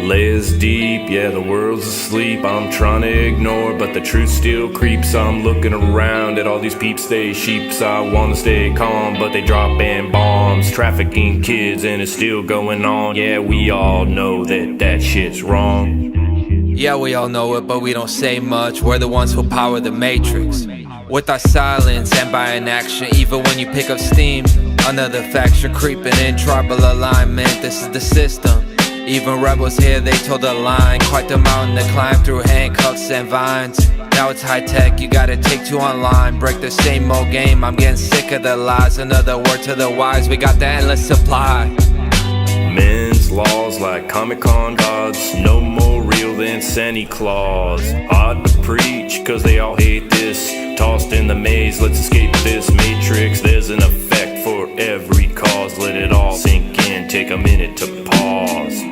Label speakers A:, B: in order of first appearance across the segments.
A: Layers deep, yeah, the world's asleep. I'm trying to ignore, but the truth still creeps. I'm looking around at all these peeps, they sheeps. I wanna stay calm, but they dropping bombs, trafficking kids, and it's still going on. Yeah, we all know that shit's wrong.
B: Yeah, we all know it, but we don't say much. We're the ones who power the matrix with our silence and by inaction. Even when you pick up steam, another faction creeping in tribal alignment. This is the system. Even rebels here, they told the line. Quite the mountain to climb through handcuffs and vines. Now it's high tech, you gotta take two online. Break the same old game, I'm getting sick of the lies. Another word to the wise, we got the endless supply.
A: Men's laws like Comic-Con gods, no more real than Santa Claus. Hard to preach, cause they all hate this. Tossed in the maze, let's escape this matrix. There's an effect for every cause. Let it all sink in, take a minute to pause.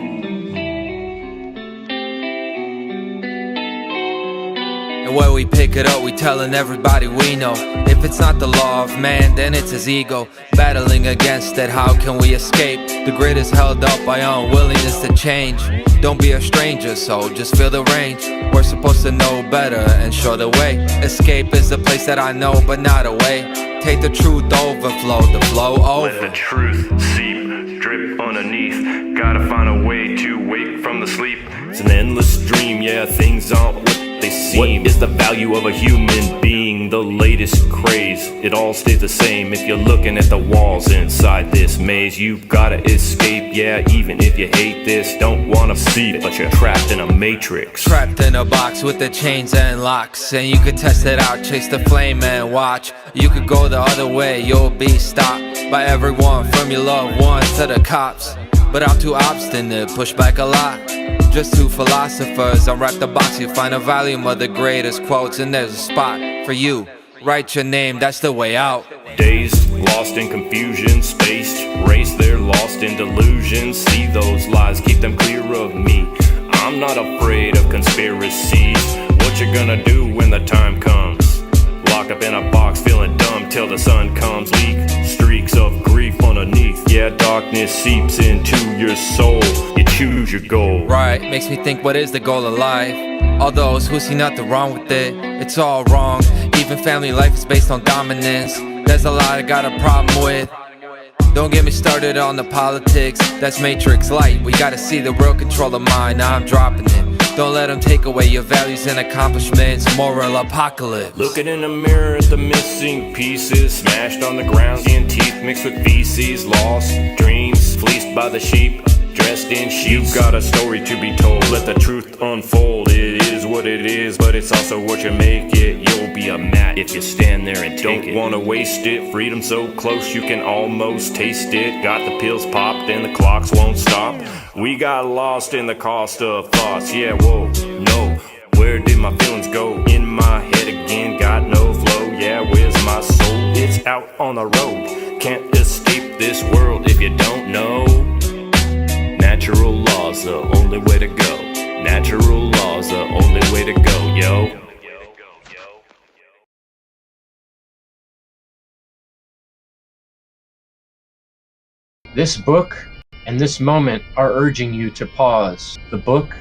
B: And where we pick it up, we telling everybody we know. If it's not the law of man, then it's his ego. Battling against it, how can we escape? The grid is held up by unwillingness to change. Don't be a stranger, so just feel the range. We're supposed to know better and show the way. Escape is the place that I know, but not away. Take the truth, overflow, the flow over.
A: Let the truth seep, drip underneath. Gotta find a way to wake from the sleep. It's an endless dream, yeah, things aren't what they seem. What is the value of a human being? The latest craze, it all stays the same. If you're looking at the walls inside this maze, you've gotta escape, yeah, even if you hate this. Don't wanna see it, but you're trapped in a matrix.
B: Trapped in a box with the chains and locks. And you could test it out, chase the flame and watch. You could go the other way, you'll be stopped by everyone, from your loved ones to the cops. But I'm too obstinate, push back a lot. Just two philosophers, unwrap the box, you find a volume of the greatest quotes. And there's a spot for you, write your name, that's the way out.
A: Dazed, lost in confusion, spaced, race, they're lost in delusion. See those lies, keep them clear of me. I'm not afraid of conspiracies. What you gonna do when the time comes? Lock up in a box, feeling dumb till the sun comes. Leak streaks of grief underneath. Yeah, darkness seeps into your soul. You choose your goal.
B: Right, makes me think, what is the goal of life? All those who see nothing wrong with it, it's all wrong. Even family life is based on dominance. There's a lot I got a problem with. Don't get me started on the politics, that's Matrix Light. We gotta see the real control of mind, now I'm dropping it. Don't let them take away your values and accomplishments. Moral apocalypse.
A: Looking in the mirror at the missing pieces, smashed on the ground, seeing teeth mixed with feces. Lost dreams, fleeced by the sheep, dressed in sheets. You've got a story to be told, let the truth unfold. It is what it is, but it's also what you make it. You'll be a mat if you stand there and take it. Don't wanna waste it, freedom so close you can almost taste it. Got the pills popped and the clocks won't stop. We got lost in the cost of thoughts, yeah, whoa, no. Where did my feelings go? In my head again, got no flow. Yeah, where's my soul? It's out on the road. Can't escape this world if you don't know. Natural law's the only way to go. Natural law's the only way to go, yo.
C: This book and this moment are urging you to pause. The book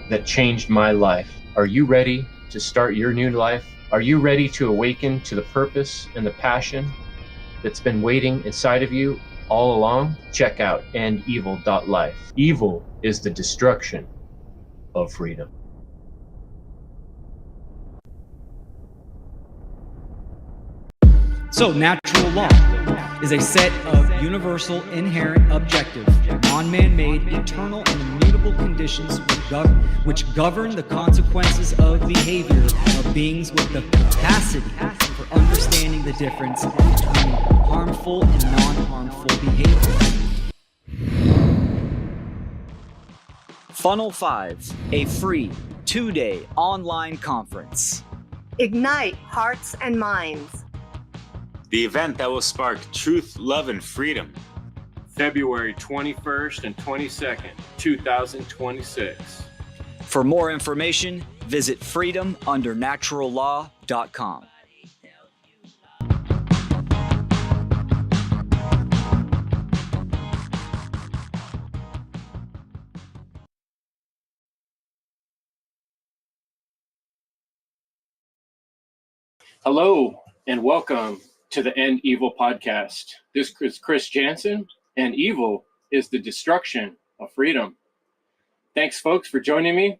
C: that changed my life. Are you ready to start your new life? Are you ready to awaken to the purpose and the passion that's been waiting inside of you all along? Check out endevil.life. Evil is the destruction of freedom.
D: So, natural law is a set of universal, inherent, objective, non-man-made, eternal, and immutable conditions which govern the consequences of behavior of beings with the capacity for understanding the difference between harmful and non-harmful behavior.
E: Funnel 5, a free 2-day online conference.
F: Ignite hearts and minds.
G: The event that will spark truth, love, and freedom.
H: February 21st and 22nd, 2026.
E: For more information, visit freedomundernaturallaw.com.
C: Hello and welcome to the End Evil podcast. This is Chris Jansen, and evil is the destruction of freedom. Thanks, folks, for joining me.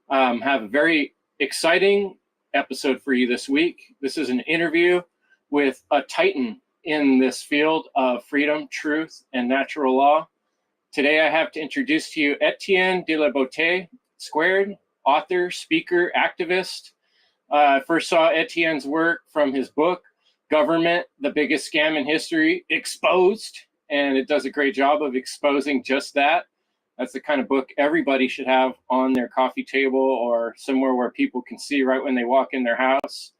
C: Have a very exciting episode for you this week. This is an interview with a titan in this field of freedom, truth, and natural law. Today, I have to introduce to you Etienne De La Boetie2, author, speaker, activist. I first saw Etienne's work from his book, Government, the Biggest Scam in History, Exposed, and it does a great job of exposing just that. That's the kind of book everybody should have on their coffee table or somewhere where people can see right when they walk in their house.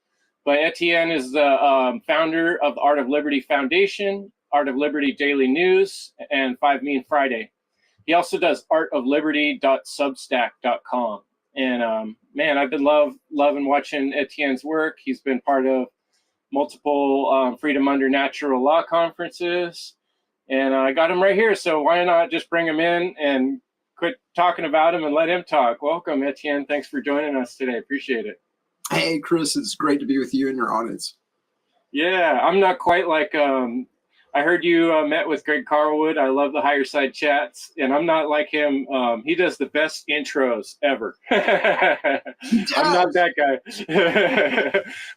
C: But Etienne is the founder of the Art of Liberty Foundation, Art of Liberty Daily News, and 5 Mean Friday. He also does artofliberty.substack.com. And man, I've been loving watching Etienne's work. He's been part of multiple Freedom Under Natural Law conferences. And I got him right here. So why not just bring him in and quit talking about him and let him talk. Welcome, Etienne. Thanks for joining us today. Appreciate it.
I: Hey, Chris, it's great to be with you and your audience.
C: Yeah, I'm not quite like I heard you met with Greg Carlwood. I love the Higher Side chats, and I'm not like him. He does the best intros ever. I'm not that guy.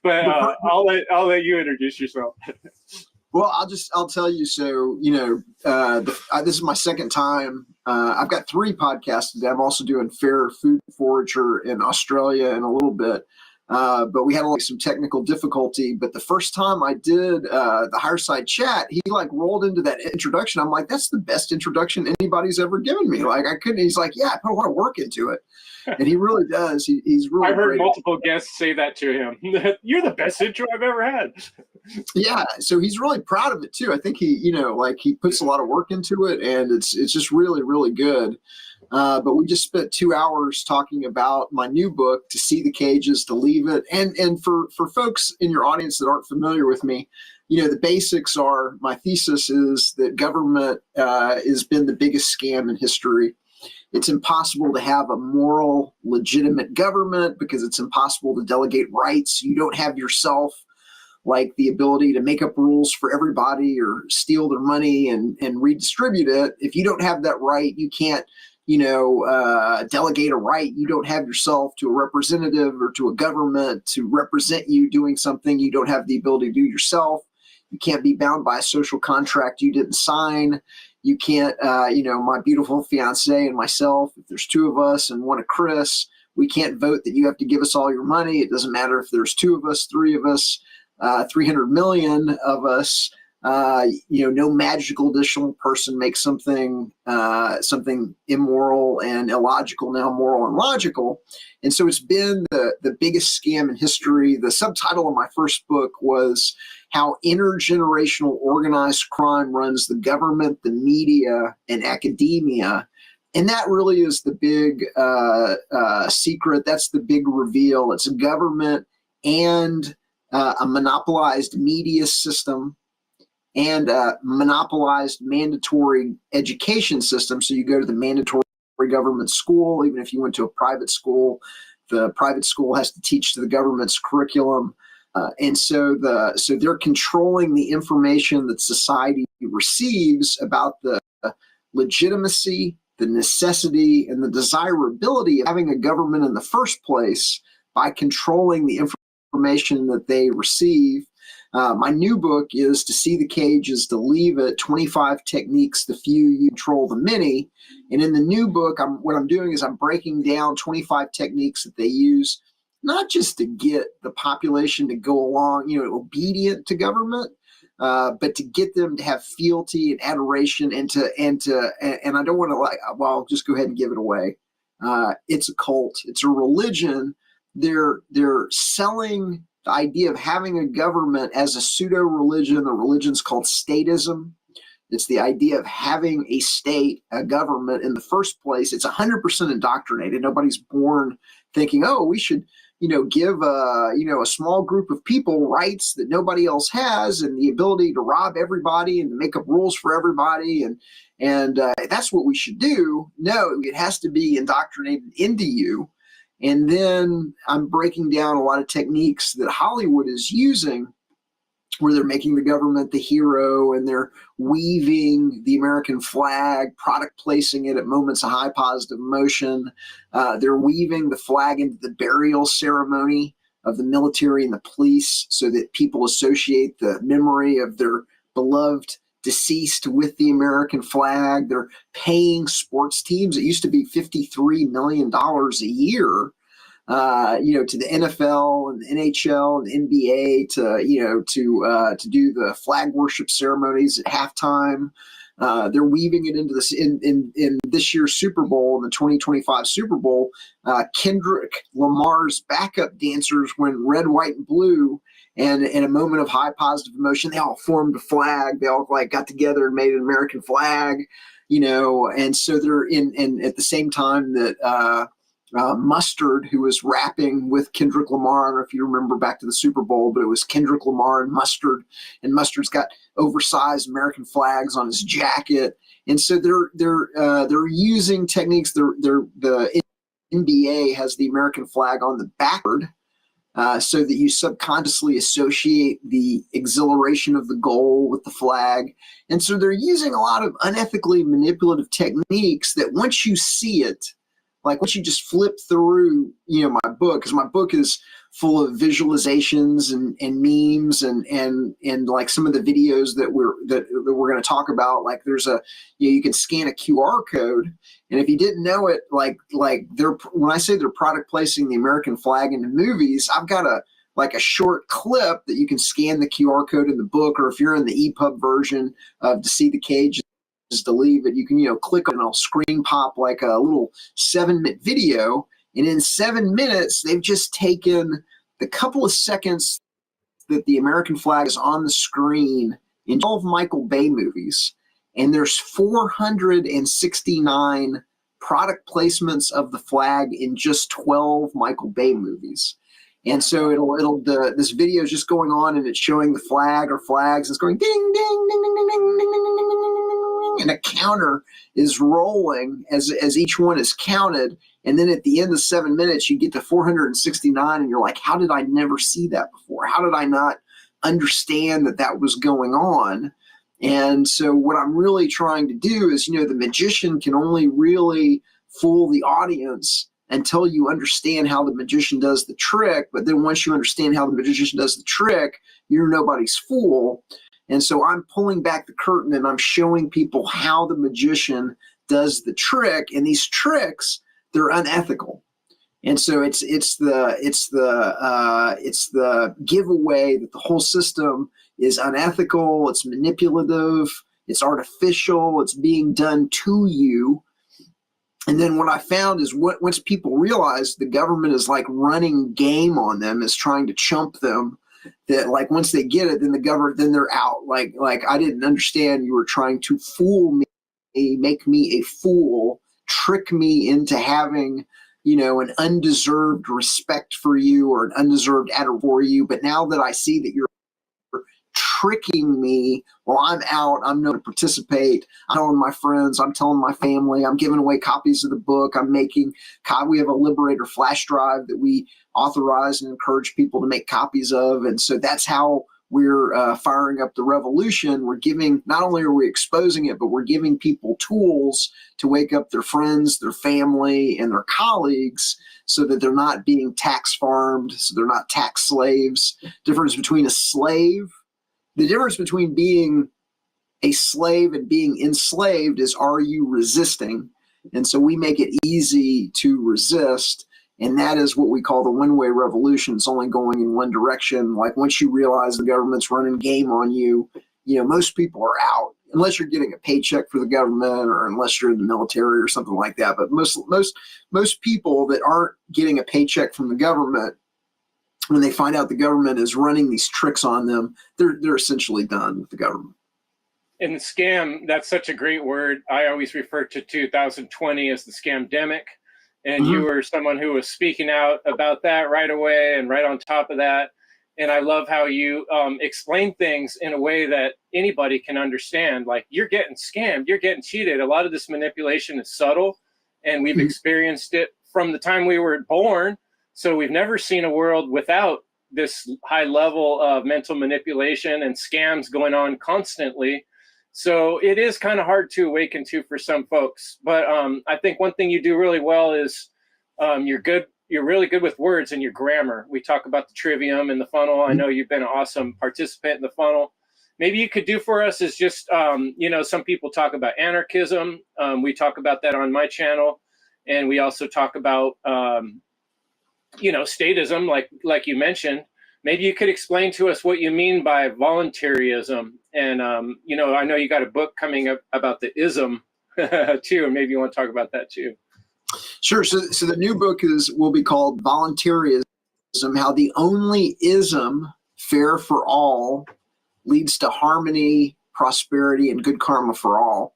C: But I'll let you introduce yourself.
I: Well, I'll tell you. So, this is my second time. I've got 3 podcasts today. I'm also doing Fair Food Forager in Australia in a little bit. But we had some technical difficulty. But the first time I did the Higher Side chat, he rolled into that introduction. I'm like, that's the best introduction anybody's ever given me. I couldn't. He's like, yeah, I put a lot of work into it, and he really does. He's really.
C: I've heard
I: great.
C: Multiple guests say that to him. You're the best intro I've ever had.
I: Yeah, so he's really proud of it too. I think he puts a lot of work into it, and it's just really, really good. But we just spent 2 hours talking about my new book, To See the Cages, to Leave It. And for folks in your audience that aren't familiar with me, the basics are, my thesis is that government has been the biggest scam in history. It's impossible to have a moral, legitimate government because it's impossible to delegate rights. You don't have yourself like the ability to make up rules for everybody or steal their money and redistribute it. If you don't have that right, you can't delegate a right. You don't have yourself to a representative or to a government to represent you doing something you don't have the ability to do yourself. You can't be bound by a social contract you didn't sign. You can't, my beautiful fiance and myself, if there's 2 of us and 1 of Chris, we can't vote that you have to give us all your money. It doesn't matter if there's 2 of us, 3 of us, 300 million of us. No magical additional person makes something immoral and illogical now moral and logical. And so it's been the biggest scam in history. The subtitle of my first book was How Intergenerational Organized Crime Runs the Government, the Media, and Academia. And that really is the big secret. That's the big reveal. It's a government and a monopolized media system and a monopolized mandatory education system. So you go to the mandatory government school, even if you went to a private school, the private school has to teach to the government's curriculum. And so they're controlling the information that society receives about the legitimacy, the necessity, and the desirability of having a government in the first place by controlling the information that they receive. My new book is To See the Cages, to Leave It, 25 Techniques to Few You Control the Many. And in the new book, what I'm doing is I'm breaking down 25 techniques that they use, not just to get the population to go along, obedient to government, but to get them to have fealty and adoration and I don't want to I'll just go ahead and give it away. It's a cult. It's a religion. They're selling the idea of having a government as a pseudo-religion. The religion's called statism. It's the idea of having a state, a government in the first place. It's 100% indoctrinated. Nobody's born thinking, oh, we should, give a small group of people rights that nobody else has and the ability to rob everybody and to make up rules for everybody. And that's what we should do. No, it has to be indoctrinated into you. And then I'm breaking down a lot of techniques that Hollywood is using, where they're making the government the hero, and they're weaving the American flag, product placing it at moments of high positive emotion. They're weaving the flag into the burial ceremony of the military and the police so that people associate the memory of their beloved deceased with the American flag. They're paying sports teams. It used to be $53 million a year, to the NFL and the NHL and the NBA to do the flag worship ceremonies at halftime. They're weaving it into this in this year's Super Bowl, in the 2025 Super Bowl. Kendrick Lamar's backup dancers went red, white, and blue. And in a moment of high positive emotion, they all formed a flag. They all got together and made an American flag, and so they're and at the same time that Mustard, who was rapping with Kendrick Lamar. I don't know if you remember back to the Super Bowl, but it was Kendrick Lamar and Mustard's got oversized American flags on his jacket. And so they're using techniques. The NBA has the American flag on the backward, so that you subconsciously associate the exhilaration of the goal with the flag. And so they're using a lot of unethically manipulative techniques that once you see it, like once you just flip through, my book, because my book is full of visualizations and memes and like some of the videos that we're going to talk about. Like there's you can scan a QR code, and if you didn't know it, when I say they're product placing the American flag into movies, I've got a short clip that you can scan the QR code in the book, or if you're in the EPUB version of To See the Cage is to Leave It, you can click on it and it'll screen pop like a little 7-minute video. And in 7 minutes, they've just taken the couple of seconds that the American flag is on the screen in 12 Michael Bay movies. And there's 469 product placements of the flag in just 12 Michael Bay movies. And so this video is just going on, and it's showing the flag or flags. It's going ding, ding, ding, ding, ding, ding, ding, ding, ding, ding, and a counter is rolling as each one is counted. And then at the end of 7 minutes, you get to 469, and you're like, how did I never see that before? How did I not understand that was going on? And so what I'm really trying to do is, the magician can only really fool the audience until you understand how the magician does the trick. But then once you understand how the magician does the trick, you're nobody's fool. And so I'm pulling back the curtain, and I'm showing people how the magician does the trick. And these tricks, they're unethical. And so it's the giveaway that the whole system is unethical. It's manipulative. It's artificial. It's being done to you. And then what I found is once people realize the government is running game on them, is trying to chump them, that once they get it, then then they're out. Like I didn't understand you were trying to fool me, make me a fool, trick me into having, an undeserved respect for you or an undeserved admiration for you. But now that I see that you're tricking me, well, I'm out. I'm not going to participate. I'm telling my friends. I'm telling my family. I'm giving away copies of the book. We have a Liberator flash drive that we authorize and encourage people to make copies of. And so that's how we're firing up the revolution. Not only are we exposing it, but we're giving people tools to wake up their friends, their family, and their colleagues so that they're not being tax farmed, so they're not tax slaves. Difference between the difference between being a slave and being enslaved is, are you resisting? And so we make it easy to resist. And that is what we call the one-way revolution. It's only going in one direction. Once you realize the government's running game on you, most people are out, unless you're getting a paycheck for the government or unless you're in the military or something like that. But most people that aren't getting a paycheck from the government, when they find out the government is running these tricks on them, they're essentially done with the government.
H: And the scam, that's such a great word. I always refer to 2020 as the scamdemic. And you were someone who was speaking out about that right away and right on top of that. And I love how you explain things in a way that anybody can understand. Like, you're getting scammed, you're getting cheated. A lot of this manipulation is subtle, and we've experienced it from the time we were born. So we've never seen a world without this high level of mental manipulation and scams going on constantly. So it is kind of hard to awaken to for some folks. But I think one thing you do really well is you're really good with words and your grammar. We talk about the trivium and the funnel. I know you've been an awesome participant in the funnel. Maybe you could do for us is just, some people talk about anarchism. We talk about that on my channel. And we also talk about, statism, like you mentioned. Maybe you could explain to us what you mean by voluntarism. And, I know you got a book coming up about the ism too, and maybe you want to talk about that too.
I: Sure. So the new book will be called Voluntarism, How the Only Ism Fair for All Leads to Harmony, Prosperity, and Good Karma for All.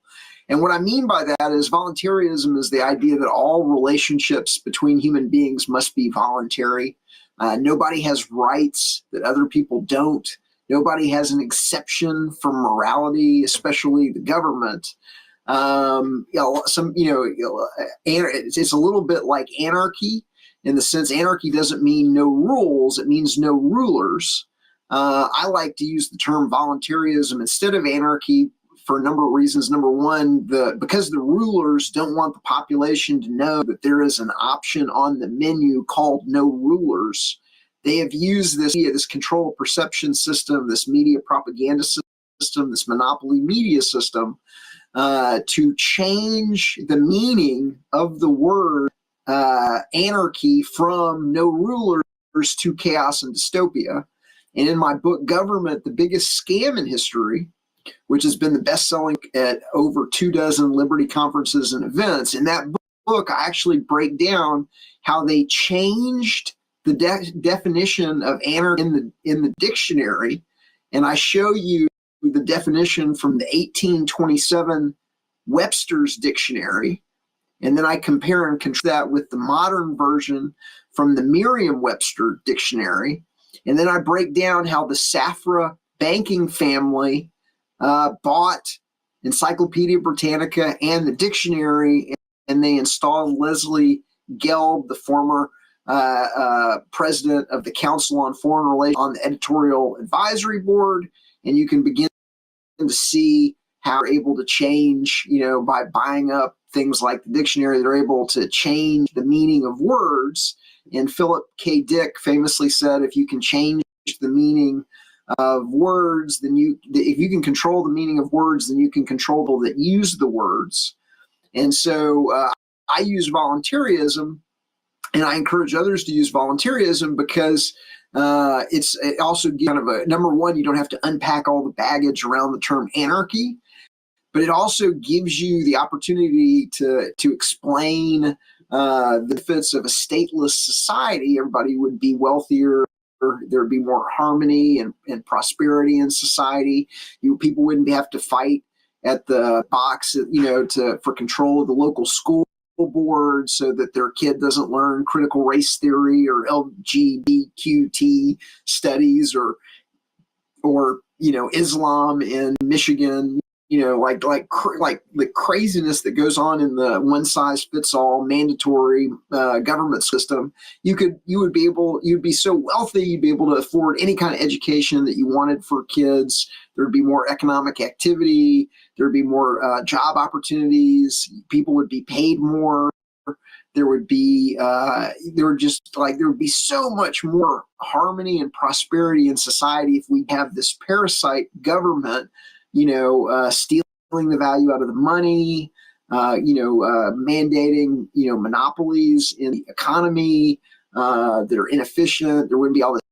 I: And what I mean by that is voluntarism is the idea that all relationships between human beings must be voluntary. Nobody has rights that other people don't. Nobody has an exception from morality, especially the government. It's a little bit like anarchy in the sense anarchy doesn't mean no rules, it means no rulers. I like to use the term voluntarism instead of anarchy for a number of reasons. Number one, because the rulers don't want the population to know that there is an option on the menu called no rulers. They have used this control perception system, this media propaganda system, this monopoly media system to change the meaning of the word anarchy from no rulers to chaos and dystopia. And in my book, Government, the Biggest Scam in History, which has been the best-selling at over 24 Liberty conferences and events, in that book, I actually break down how they changed the definition of anarchy in the dictionary, and I show you the definition from the 1827 Webster's Dictionary, and then I compare and contrast that with the modern version from the Merriam-Webster Dictionary, and then I break down how the Safra banking family bought Encyclopedia Britannica and the dictionary, and they installed Leslie Gelb, the former president of the Council on Foreign Relations, on the editorial advisory board, and you can begin to see how they're able to change, by buying up things like the dictionary, they're able to change the meaning of words. And Philip K. Dick famously said, if you can change the meaning of words, then if you can control the meaning of words, then you can control people that use the words. And so I use voluntarism, and I encourage others to use voluntarism because it also gives kind of a, number one, you don't have to unpack all the baggage around the term anarchy, but it also gives you the opportunity to explain the benefits of a stateless society. Everybody would be wealthier. There would be more harmony and prosperity in society. People wouldn't have to fight at the box, for control of the local school board so that their kid doesn't learn critical race theory or LGBTQT studies or Islam in Michigan. Like the craziness that goes on in the one size fits all mandatory government system. You'd be so wealthy, you'd be able to afford any kind of education that you wanted for kids. There'd be more economic activity. There'd be more job opportunities. People would be paid more. There would be so much more harmony and prosperity in society if we have this parasite government, stealing the value out of the money, mandating, monopolies in the economy that are inefficient. There wouldn't be all this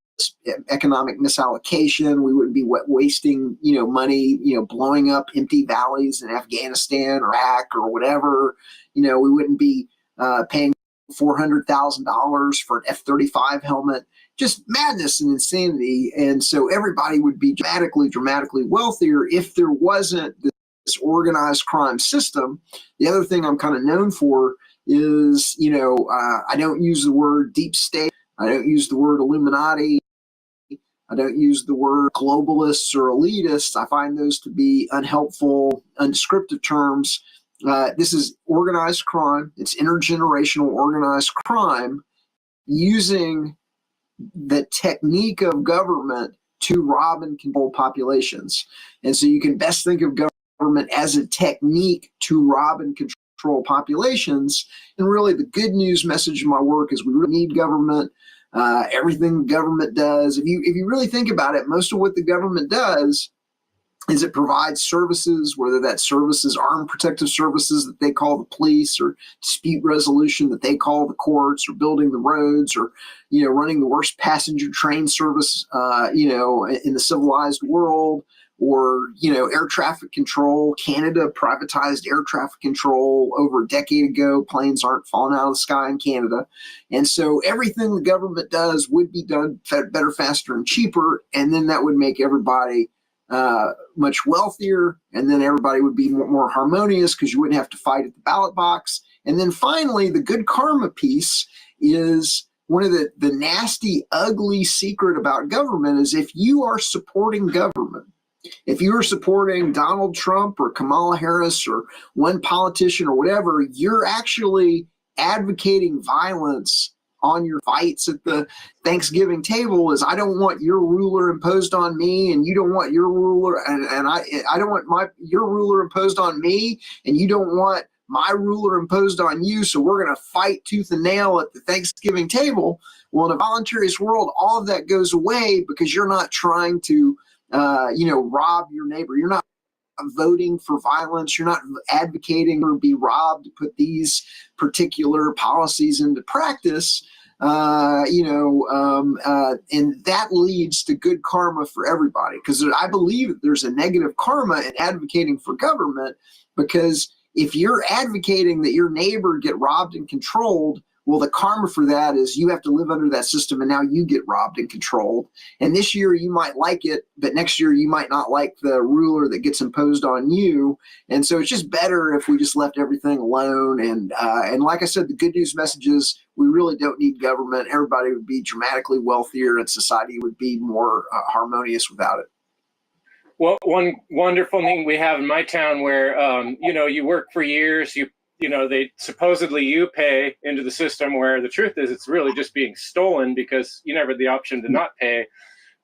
I: economic misallocation. We wouldn't be wasting, money, blowing up empty valleys in Afghanistan or Iraq or whatever. We wouldn't be paying $400,000 for an F-35 helmet. Just madness and insanity. And so everybody would be dramatically wealthier if there wasn't this organized crime system. The other thing I'm kind of known for is, I don't use the word deep state. I don't use the word Illuminati. I don't use the word globalists or elitists. I find those to be unhelpful, undescriptive terms. This is organized crime. It's intergenerational organized crime using the technique of government to rob and control populations. And so you can best think of government as a technique to rob and control populations. And really the good news message of my work is we really need government. Everything the government does, if you really think about it, most of what the government does is it provides services, whether that service is armed protective services that they call the police, or dispute resolution that they call the courts, or building the roads, or running the worst passenger train service in the civilized world, or air traffic control. Canada privatized air traffic control over a decade ago. Planes aren't falling out of the sky in Canada, and so everything the government does would be done better, faster, and cheaper, and then that would make everybody much wealthier, and then everybody would be more harmonious because you wouldn't have to fight at the ballot box. And then finally, the good karma piece is one of the nasty, ugly secret about government is if you are supporting government, if you are supporting Donald Trump or Kamala Harris or one politician or whatever, you're actually advocating violence on your fights at the Thanksgiving table. Is I don't want your ruler imposed on me, and you don't want your ruler, and I don't want your ruler imposed on me, and you don't want my ruler imposed on you, so we're going to fight tooth and nail at the Thanksgiving table. Well, in a voluntarist world, all of that goes away because you're not trying to rob your neighbor. You're not voting for violence. You're not advocating or be robbed to put these particular policies into practice. And that leads to good karma for everybody, because I believe that there's a negative karma in advocating for government, because if you're advocating that your neighbor get robbed and controlled, well, the karma for that is you have to live under that system, and now you get robbed and controlled. And this year you might like it, but next year you might not like the ruler that gets imposed on you. And so it's just better if we just left everything alone. And like I said, the good news message is we really don't need government. Everybody would be dramatically wealthier, and society would be more harmonious without it.
H: Well, one wonderful thing we have in my town where, you work for years, they supposedly you pay into the system, where the truth is it's really just being stolen because you never had the option to not pay.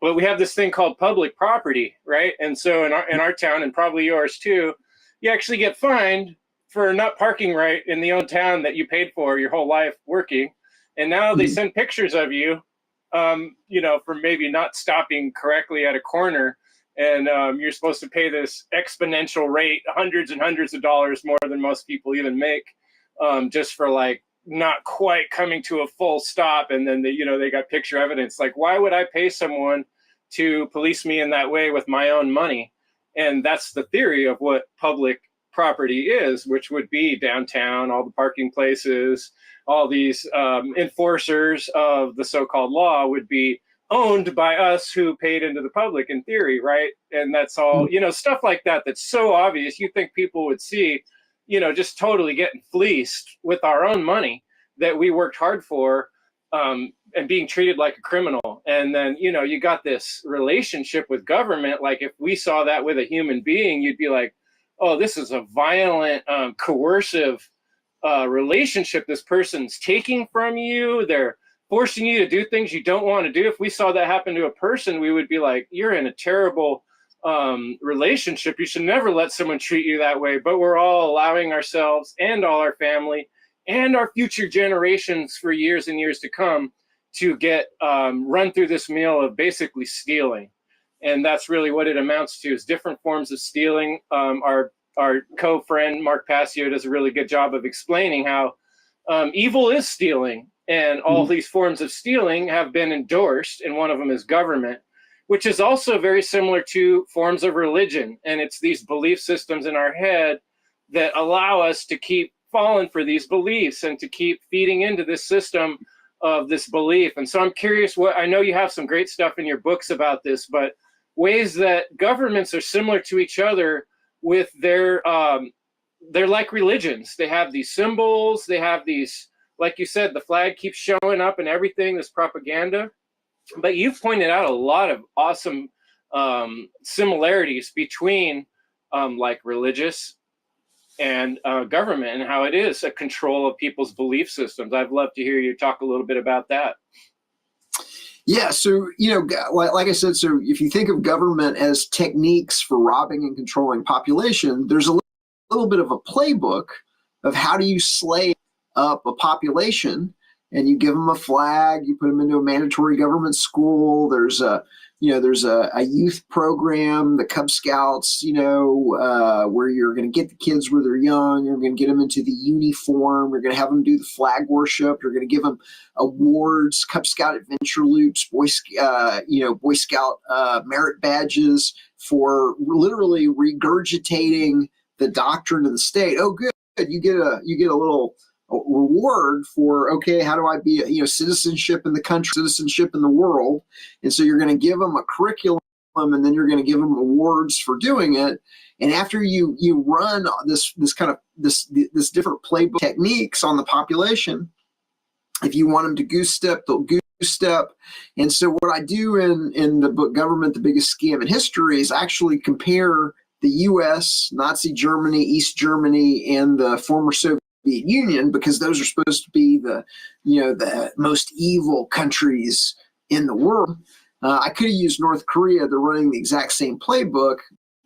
H: But we have this thing called public property, right? And so in our town, and probably yours too, you actually get fined for not parking right in the own town that you paid for your whole life working. And now they send pictures of you, for maybe not stopping correctly at a corner. And you're supposed to pay this exponential rate, hundreds and hundreds of dollars more than most people even make, just for like not quite coming to a full stop. And then they got picture evidence. Like, why would I pay someone to police me in that way with my own money? And that's the theory of what public property is, which would be downtown, all the parking places, all these enforcers of the so-called law would be owned by us who paid into the public in theory, right? And that's all, stuff like that that's so obvious. You think people would see, just totally getting fleeced with our own money that we worked hard for, and being treated like a criminal. And then, you got this relationship with government. Like if we saw that with a human being, you'd be like, oh, this is a violent, coercive relationship this person's taking from you. They're forcing you to do things you don't want to do. If we saw that happen to a person, we would be like, you're in a terrible relationship. You should never let someone treat you that way. But we're all allowing ourselves and all our family and our future generations for years and years to come to get run through this meal of basically stealing. And that's really what it amounts to, is different forms of stealing. Our co-friend Mark Passio does a really good job of explaining how evil is stealing. And all these forms of stealing have been endorsed, and one of them is government, which is also very similar to forms of religion. And it's these belief systems in our head that allow us to keep falling for these beliefs and to keep feeding into this system of this belief. And so I'm curious, I know you have some great stuff in your books about this, but ways that governments are similar to each other with they're like religions. They have these symbols, they have these, like you said, the flag keeps showing up and everything, this propaganda. But you've pointed out a lot of awesome similarities between like religious and government, and how it is a control of people's belief systems. I'd love to hear you talk a little bit about that.
I: Yeah, so, like I said, so if you think of government as techniques for robbing and controlling population, there's a little bit of a playbook of how do you slave up a population, and you give them a flag, you put them into a mandatory government school. There's a youth program, the Cub Scouts, where you're going to get the kids where they're young. You're going to get them into the uniform. You're going to have them do the flag worship. You're going to give them awards, Cub Scout adventure loops, Boy Scout merit badges for literally regurgitating the doctrine of the state. Oh, good. You get a little reward for, okay, how do I be citizenship in the country, citizenship in the world. And so you're going to give them a curriculum, and then you're going to give them awards for doing it. And after you run this different playbook techniques on the population, if you want them to goose step, they'll goose step. And so what I do in the book Government, the Biggest Scam in History, is actually compare the US, Nazi Germany, East Germany, and the former Soviet Union, because those are supposed to be the most evil countries in the world. I could have used North Korea. They're running the exact same playbook,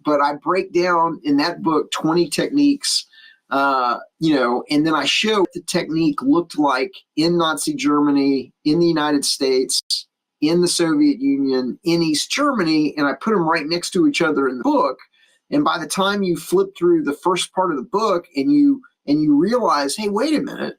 I: but I break down in that book 20 techniques, and then I show what the technique looked like in Nazi Germany, in the United States, in the Soviet Union, in East Germany, and I put them right next to each other in the book. And by the time you flip through the first part of the book and you realize, hey, wait a minute,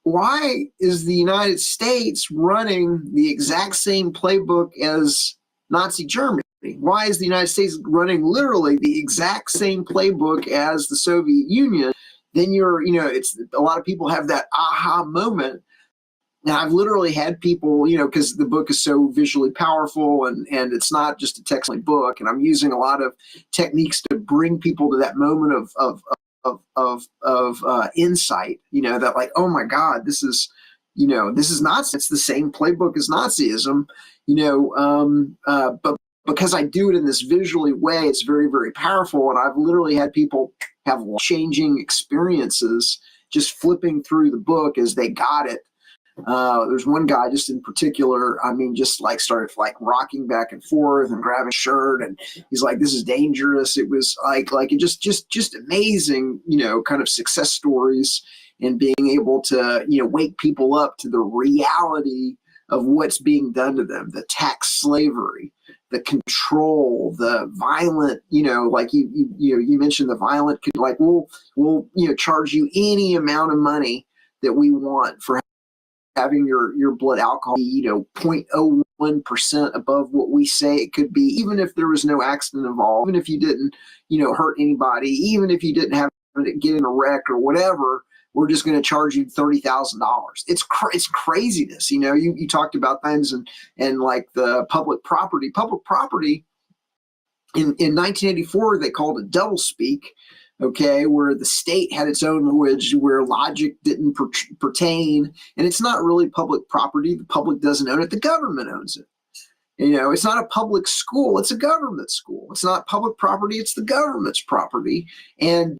I: why is the United States running the exact same playbook as Nazi Germany? Why is the United States running literally the exact same playbook as the Soviet Union? Then it's a lot of people have that aha moment. And I've literally had people, because the book is so visually powerful and it's not just a text book, and I'm using a lot of techniques to bring people to that moment of insight, that like, oh my God, this is Nazi. It's the same playbook as Nazism, but because I do it in this visually way, it's very, very powerful. And I've literally had people have changing experiences just flipping through the book as they got it. There's one guy just in particular, just like started like rocking back and forth and grabbing his shirt, and he's like, this is dangerous. It was like it just amazing, kind of success stories, and being able to, wake people up to the reality of what's being done to them, the tax slavery, the control, the violent, like you mentioned the violent, like we'll charge you any amount of money that we want for having your blood alcohol be, 0.01% above what we say it could be, even if there was no accident involved, even if you didn't, hurt anybody, even if you didn't have to get in a wreck or whatever, we're just going to charge you $30,000. It's craziness. You talked about things and like the public property in 1984, they called it doublespeak. Okay, where the state had its own language, where logic didn't pertain, and it's not really public property. The public doesn't own it; the government owns it. It's not a public school; it's a government school. It's not public property; it's the government's property. And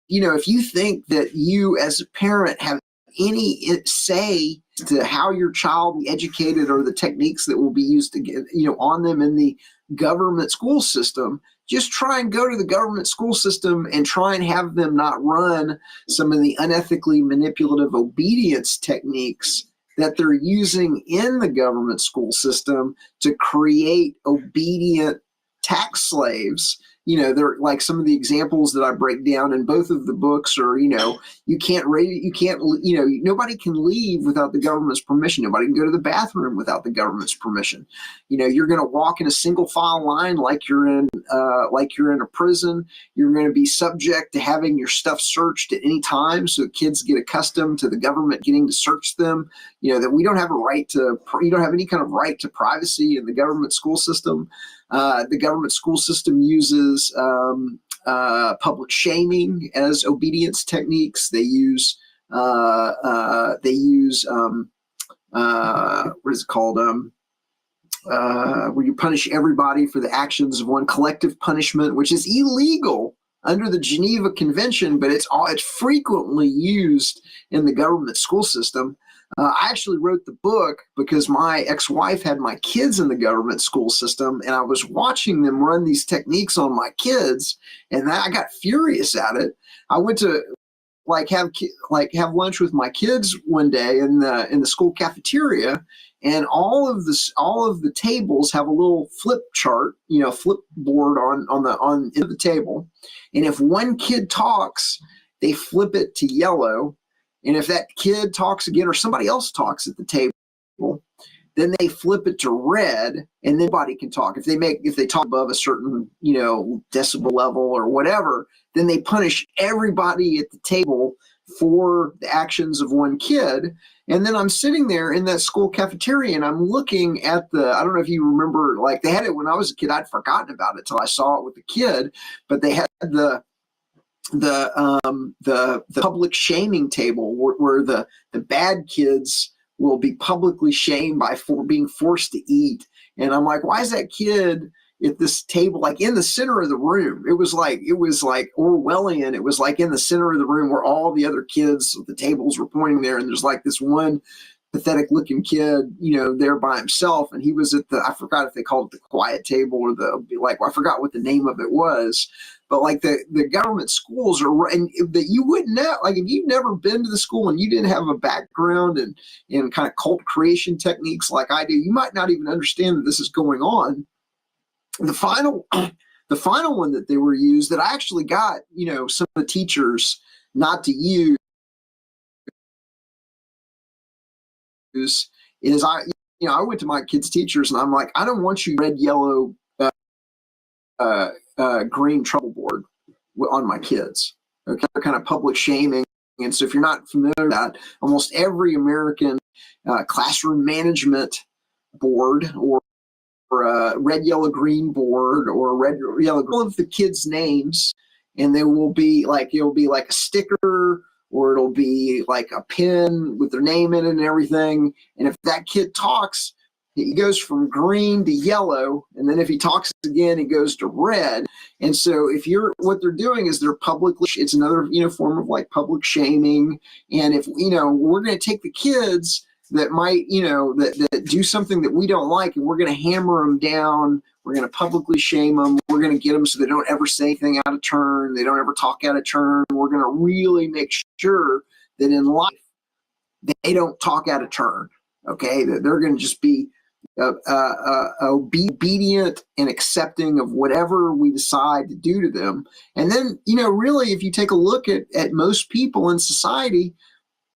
I: if you think that you, as a parent, have any say to how your child will be educated or the techniques that will be used to get, on them in the government school system, just try and go to the government school system and try and have them not run some of the unethically manipulative obedience techniques that they're using in the government school system to create obedient tax slaves. They're like some of the examples that I break down in both of the books are, nobody can leave without the government's permission. Nobody can go to the bathroom without the government's permission. You're going to walk in a single file line like you're in a prison. You're going to be subject to having your stuff searched at any time. So kids get accustomed to the government getting to search them. That we don't have you don't have any kind of right to privacy in the government school system. The government school system uses public shaming as obedience techniques. They use what is it called? Where you punish everybody for the actions of one, collective punishment, which is illegal under the Geneva Convention, but it's frequently used in the government school system. I actually wrote the book because my ex-wife had my kids in the government school system, and I was watching them run these techniques on my kids, and I got furious at it. I went to have lunch with my kids one day in the school cafeteria, and all of the tables have a little flip chart, flip board on the table, and if one kid talks, they flip it to yellow, and if that kid talks again or somebody else talks at the table, then they flip it to red, and then nobody can talk. If they talk above a certain decibel level or whatever, then they punish everybody at the table for the actions of one kid. And then I'm sitting there in that school cafeteria, and I'm looking at I don't know if you remember, like they had it when I was a kid. I'd forgotten about it till I saw it with the kid, but they had the public shaming table where the bad kids will be publicly shamed for being forced to eat. And I'm like, why is that kid at this table, like in the center of the room? It was like Orwellian. It was like in the center of the room where all the other kids at the tables were pointing there. And there's like this one pathetic looking kid, there by himself. And he was at I forgot if they called it the quiet table or I forgot what the name of it was. But like the government schools and that you wouldn't know, like if you've never been to the school and you didn't have a background in kind of cult creation techniques like I do, you might not even understand that this is going on. The final one that they were used that I actually got, some of the teachers not to use is I went to my kids' teachers and I'm like, I don't want you red, yellow, green trouble board on my kids. Okay, they're kind of public shaming. And so if you're not familiar with that, almost every American classroom management board or a red, yellow, green board or red, yellow, green, all of the kids' names, and they will be like, it'll be like a sticker or it'll be like a pin with their name in it and everything. And if that kid talks, he goes from green to yellow, and then if he talks again, he goes to red. And so what they're doing is they're publicly, it's another, form of like public shaming. And if, we're going to take the kids that might, that do something that we don't like, and we're going to hammer them down. We're going to publicly shame them. We're going to get them so they don't ever say anything out of turn. They don't ever talk out of turn. We're going to really make sure that in life, they don't talk out of turn. Okay. That they're going to just be obedient and accepting of whatever we decide to do to them. And then, really, if you take a look at most people in society,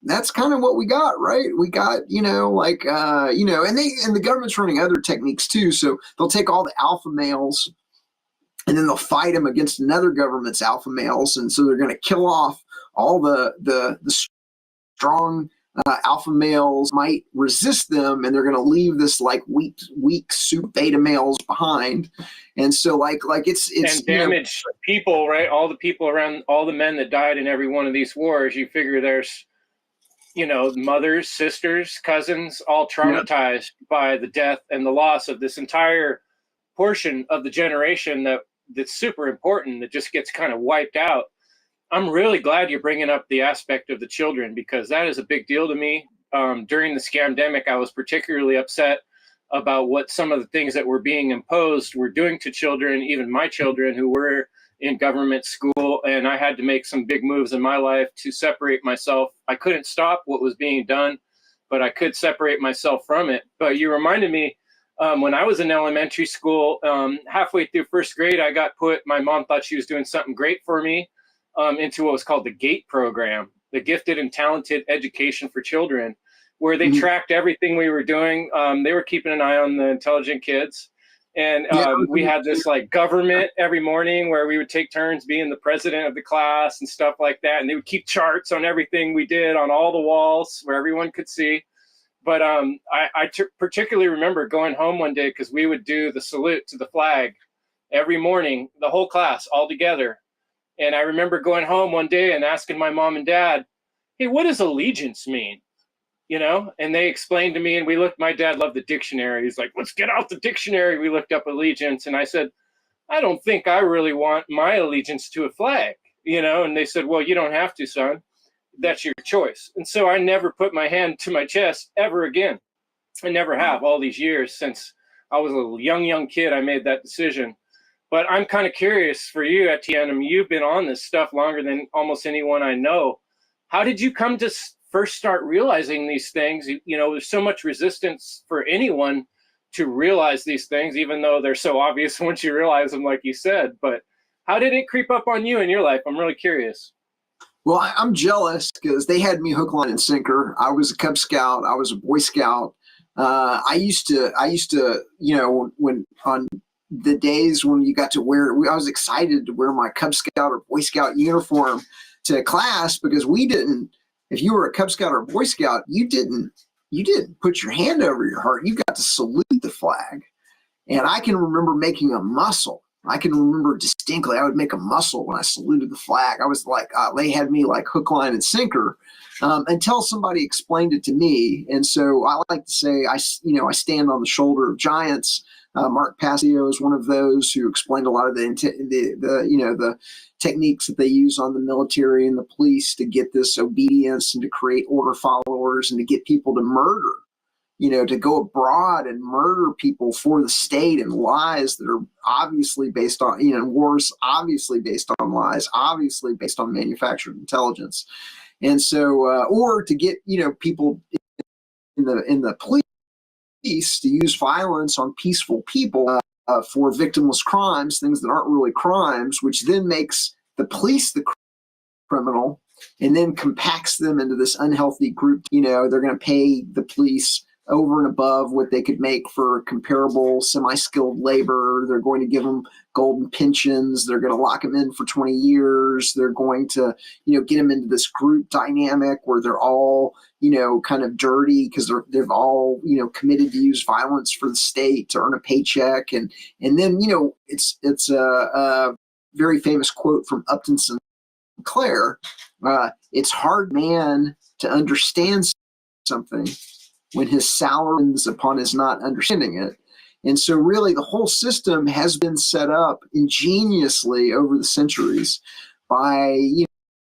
I: that's kind of what we got, right? We got, and the government's running other techniques too. So they'll take all the alpha males and then they'll fight them against another government's alpha males. And so they're going to kill off all the strong alpha males, might resist them, and they're going to leave this like weak soup beta males behind. And so like it's
H: and damage people, right? All the people around, all the men that died in every one of these wars, you figure there's mothers, sisters, cousins, all traumatized by the death and the loss of this entire portion of the generation that's super important, that just gets kind of wiped out. I'm really glad you're bringing up the aspect of the children, because that is a big deal to me. During the scamdemic, I was particularly upset about what some of the things that were being imposed were doing to children, even my children who were in government school. And I had to make some big moves in my life to separate myself. I couldn't stop what was being done, but I could separate myself from it. But you reminded me, when I was in elementary school, halfway through first grade, my mom thought she was doing something great for me, into what was called the GATE program, the Gifted and Talented Education for Children, where they tracked everything we were doing. They were keeping an eye on the intelligent kids. And we had this like government every morning where we would take turns being the president of the class and stuff like that. And they would keep charts on everything we did on all the walls where everyone could see. But I particularly remember going home one day, because we would do the salute to the flag every morning, the whole class all together. And I remember going home one day and asking my mom and dad, hey, what does allegiance mean? And they explained to me, and my dad loved the dictionary. He's like, let's get out the dictionary. We looked up allegiance. And I said, I don't think I really want my allegiance to a flag, you know? And they said, well, you don't have to, son. That's your choice. And so I never put my hand to my chest ever again. I never have all these years since I was a young kid. I made that decision. But I'm kind of curious for you, Etienne. I mean, you've been on this stuff longer than almost anyone I know. How did you come to first start realizing these things? You know, there's so much resistance for anyone to realize these things, even though they're so obvious once you realize them, like you said. But how did it creep up on you in your life? I'm really curious.
I: Well, I'm jealous because they had me hook, line, and sinker. I was a Cub Scout. I was a Boy Scout. I used to, you know, when on the days when you got to wear, I was excited to wear my Cub Scout or Boy Scout uniform to class, because we didn't, if you were a Cub Scout or a Boy Scout, you didn't put your hand over your heart. You got to salute the flag. And I can remember making a muscle. I can remember distinctly, I would make a muscle when I saluted the flag. I was like, they had me like hook, line, and sinker until somebody explained it to me. And so I like to say, I stand on the shoulder of giants. Mark Passio is one of those who explained a lot of the techniques that they use on the military and the police to get this obedience and to create order followers and to get people to murder. You know, to go abroad and murder people for the state and lies that are obviously based on, you know, wars obviously based on lies, obviously based on manufactured intelligence. And so, or to get, you know, people in the police to use violence on peaceful people for victimless crimes, things that aren't really crimes, which then makes the police the criminal and then compacts them into this unhealthy group. You know, they're going to pay the police over and above what they could make for comparable semi-skilled labor. They're going to give them golden pensions. They're going to lock them in for 20 years. They're going to, you know, get them into this group dynamic where they're all, you know, kind of dirty because they've all, you know, committed to use violence for the state to earn a paycheck. And then, you know, it's a very famous quote from Upton Sinclair. It's hard, man, to understand something when his salary ends upon his not understanding it. And so really the whole system has been set up ingeniously over the centuries by, you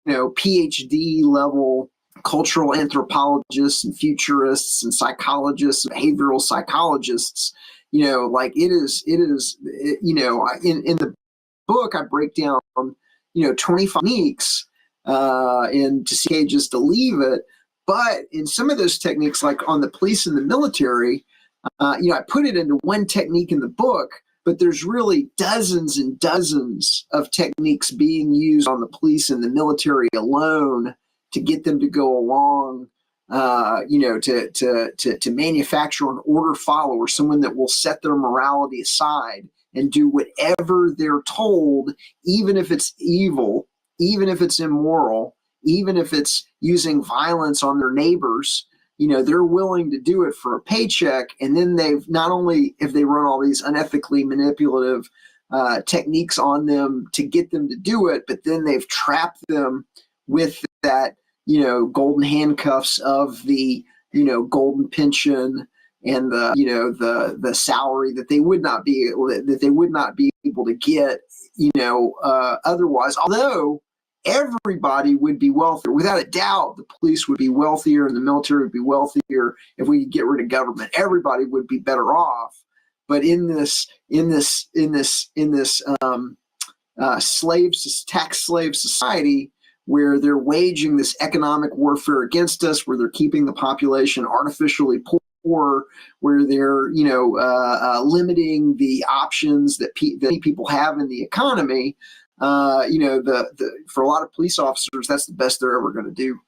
I: know, PhD level cultural anthropologists and futurists and psychologists and behavioral psychologists. You know, like it is, you know, in the book, I break down, you know, 25 techniques and to see just to leave it. But in some of those techniques, like on the police and the military, you know, I put it into one technique in the book, but there's really dozens and dozens of techniques being used on the police and the military alone to get them to go along, you know, to manufacture an order follower, someone that will set their morality aside and do whatever they're told, even if it's evil, even if it's immoral, even if it's using violence on their neighbors. You know, they're willing to do it for a paycheck. And then they've not only if they run all these unethically manipulative techniques on them to get them to do it, but then they've trapped them with that, you know, golden handcuffs of the, you know, golden pension and the, you know, the salary that they would not be able to get, you know, otherwise. Although everybody would be wealthier. Without a doubt, the police would be wealthier and the military would be wealthier if we could get rid of government. Everybody would be better off. But in this tax slave society, where they're waging this economic warfare against us, where they're keeping the population artificially poor, where they're, you know, limiting the options that people have in the economy. You know, for a lot of police officers, that's the best they're ever going to do.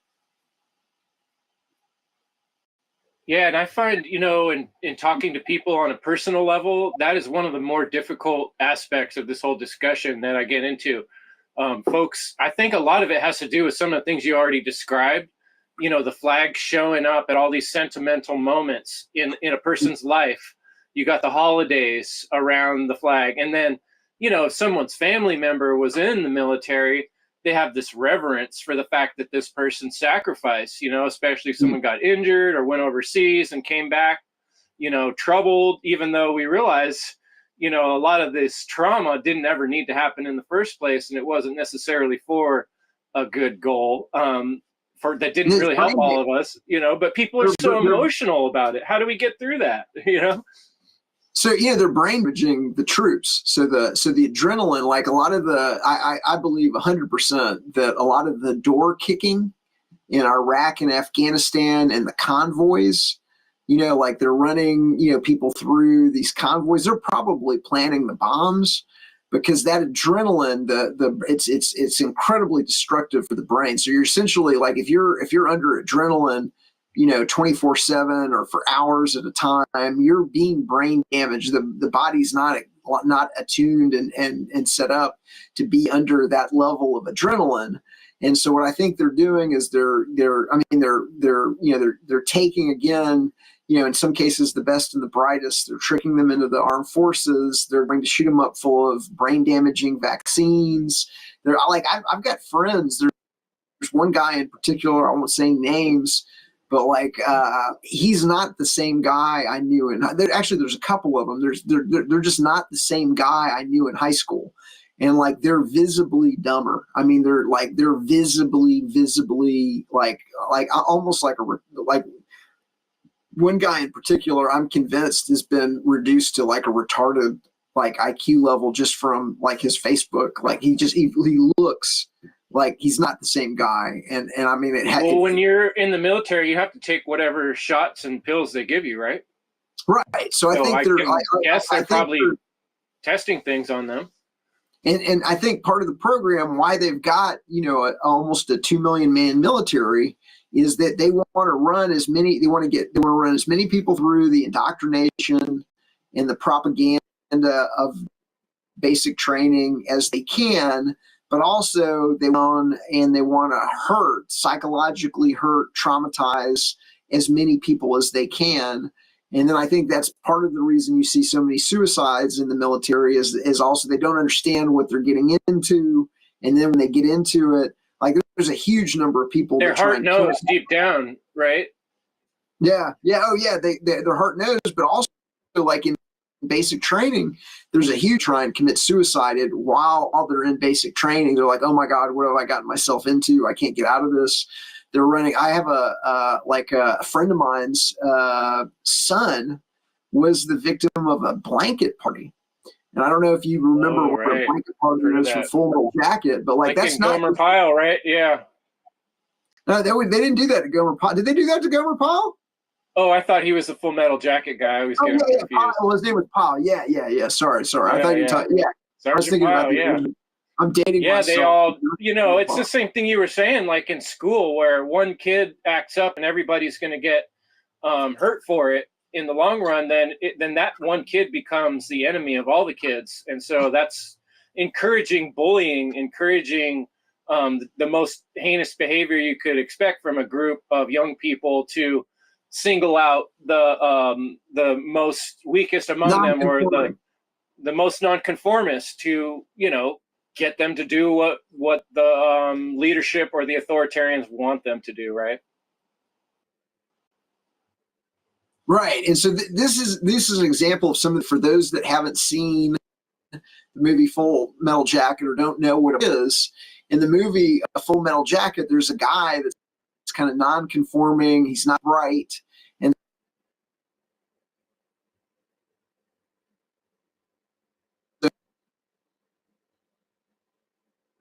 H: Yeah, and I find, you know, in talking to people on a personal level, that is one of the more difficult aspects of this whole discussion that I get into. Folks, I think a lot of it has to do with some of the things you already described. You know, the flag showing up at all these sentimental moments in a person's life. You got the holidays around the flag, and then, you know, if someone's family member was in the military, they have this reverence for the fact that this person sacrificed, you know, especially if someone got injured or went overseas and came back, you know, troubled, even though we realize, you know, a lot of this trauma didn't ever need to happen in the first place, and it wasn't necessarily for a good goal. For that didn't really help all of us, you know. But people are so emotional about it. How do we get through that? You know.
I: So yeah, they're brain damaging the troops. So the adrenaline, like a lot of the, I believe 100% that a lot of the door kicking in Iraq and Afghanistan and the convoys, you know, like they're running, you know, people through these convoys. They're probably planting the bombs because that adrenaline, it's incredibly destructive for the brain. So you're essentially like if you're under adrenaline, you know, 24/7 or for hours at a time, you're being brain damaged. The body's not attuned and set up to be under that level of adrenaline. And so what I think they're doing is they're taking, again, you know, in some cases the best and the brightest. They're tricking them into the armed forces. They're going to shoot them up full of brain damaging vaccines. They're like, I've got friends. There's one guy in particular, I won't say names, but like he's not the same guy I knew actually there's a couple of them. They're just not the same guy I knew in high school. And like they're visibly dumber. I mean, they're visibly like almost like one guy in particular, I'm convinced has been reduced to like a retarded like IQ level just from like his Facebook. Like he looks like he's not the same guy. And I mean,
H: when you're in the military, you have to take whatever shots and pills they give you, right?
I: Right. So I think
H: they're probably testing things on them.
I: And I think part of the program, why they've got, you know, almost a 2 million man military, is that they want to run as many people through the indoctrination and the propaganda of basic training as they can, but also they want to psychologically hurt, traumatize as many people as they can. And then I think that's part of the reason you see so many suicides in the military is also they don't understand what they're getting into. And then when they get into it, like there's a huge number of people.
H: Their heart knows deep down, right?
I: Yeah. Yeah. Oh yeah. Their heart knows, but also like in basic training, there's a huge try and commit suicide while they're in basic training. They're like, oh my God, what have I gotten myself into? I can't get out of this. They're running. I have a friend of mine's son was the victim of a blanket party. And I don't know if you remember what a blanket party is from Full Metal Jacket, but like that's not
H: Gomer Pyle, right? Yeah.
I: No, they didn't do that to Gomer Pyle. Did they do that to Gomer Pyle?
H: Oh, I thought he was the Full Metal Jacket guy. I was getting confused.
I: Well, his name was Pyle. Yeah. Sorry. I thought you were talking. Yeah.
H: Sergeant
I: I was thinking
H: Pyle,
I: about the. I'm dating myself.
H: Yeah, they all, you know, it's the same thing you were saying, like in school where one kid acts up and everybody's going to get hurt for it in the long run, then that one kid becomes the enemy of all the kids. And so that's encouraging bullying, encouraging the most heinous behavior you could expect from a group of young people to single out the most weakest among them or the most nonconformist to, you know, get them to do what the leadership or the authoritarians want them to do, right?
I: Right, and so this is an example of something for those that haven't seen the movie Full Metal Jacket or don't know what it is. In the movie Full Metal Jacket, there's a guy that's kind of non-conforming. He's not bright, and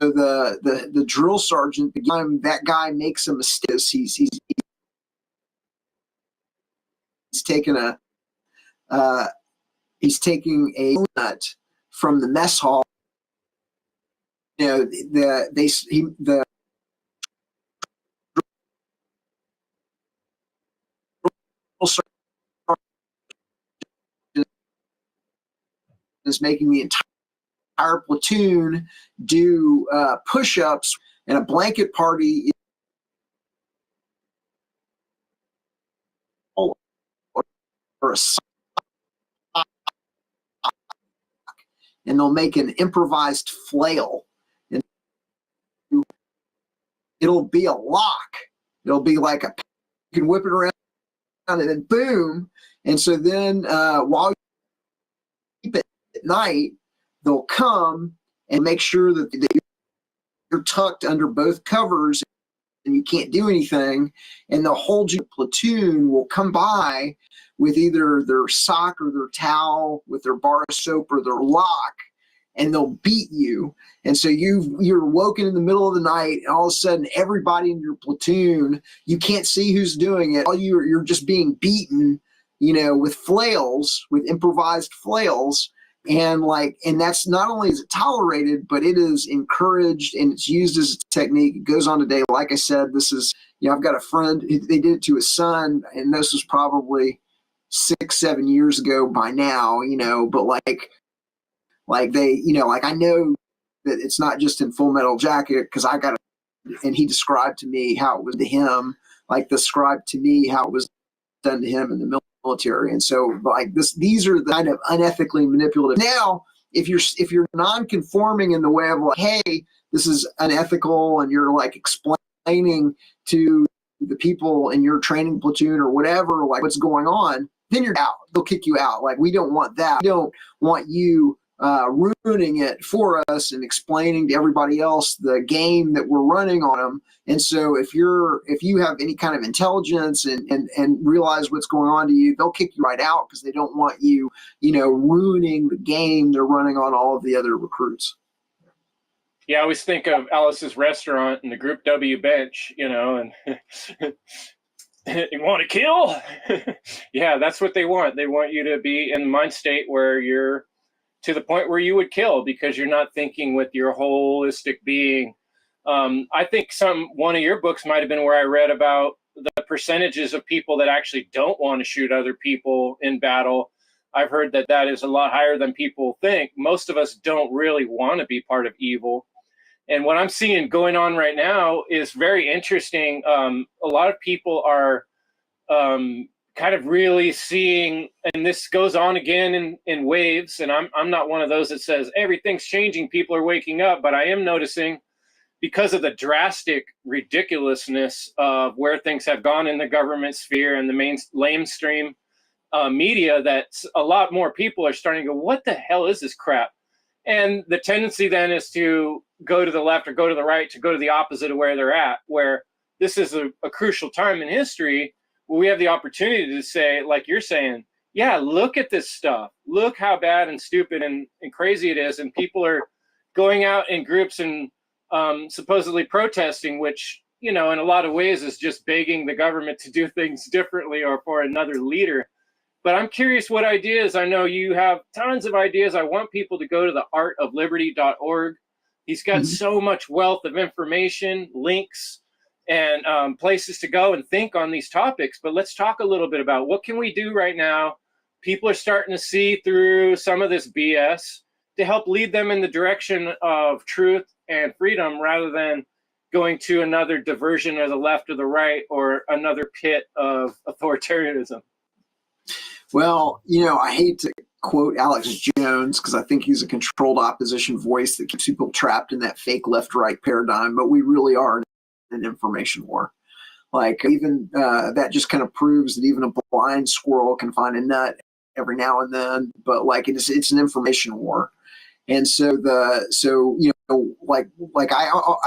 I: the drill sergeant, the time that guy makes a mistake, he's taking a nut from the mess hall. You know, the drill sergeant is making the entire platoon do push-ups, and a blanket party or a and they'll make an improvised flail, and it'll be a lock. It'll be like you can whip it around and then boom. And so then while you keep it night, they'll come and make sure that you're tucked under both covers and you can't do anything, and they'll hold you. Platoon will come by with either their sock or their towel, with their bar of soap or their lock, and they'll beat you. And so you're woken in the middle of the night, and all of a sudden everybody in your platoon, you can't see who's doing it. You're just being beaten, with flails, with improvised flails. And that's not only is it tolerated, but it is encouraged and it's used as a technique. It goes on today. Like I said, this is, I've got a friend, they did it to his son, and this was probably 6-7 years ago by now, but I know that it's not just in Full Metal Jacket, because and he described to me how it was to him, described to me how it was done to him in the military. And so these are the kind of unethically manipulative. Now, if you're non-conforming in the way of hey, this is unethical, and you're explaining to the people in your training platoon or whatever, what's going on, then you're out. They'll kick you out. We don't want that. We don't want you ruining it for us and explaining to everybody else the game that we're running on them. And so if you have any kind of intelligence and realize what's going on to you, they'll kick you right out, because they don't want you, ruining the game they're running on all of the other recruits.
H: Yeah, I always think of Alice's Restaurant and the Group W bench, and you want to kill? Yeah, that's what they want. They want you to be in the mind state where you're to the point where you would kill, because you're not thinking with your holistic being. I think one of your books might have been where I read about the percentages of people that actually don't want to shoot other people in battle. I've heard that is a lot higher than people think. Most of us don't really want to be part of evil. And what I'm seeing going on right now is very interesting. A lot of people are kind of really seeing, and this goes on again in waves, and I'm not one of those that says everything's changing, people are waking up, but I am noticing, because of the drastic ridiculousness of where things have gone in the government sphere and the mainstream media, that a lot more people are starting to go, what the hell is this crap? And the tendency then is to go to the left or go to the right, to go to the opposite of where they're at, where this is a crucial time in history where we have the opportunity to say, like you're saying, yeah, look at this stuff. Look how bad and stupid and crazy it is. And people are going out in groups and supposedly protesting, which, in a lot of ways is just begging the government to do things differently or for another leader. But I'm curious what ideas. I know you have tons of ideas. I want people to go to the artofliberty.org. He's got so much wealth of information, links, and places to go and think on these topics. But let's talk a little bit about what can we do right now. People are starting to see through some of this BS to help lead them in the direction of truth and freedom, rather than going to another diversion of the left or the right, or another pit of authoritarianism.
I: Well, I hate to quote Alex Jones, because I think he's a controlled opposition voice that keeps people trapped in that fake left-right paradigm, but we really are in an information war. Even that just kind of proves that even a blind squirrel can find a nut every now and then, but it's an information war. And so I look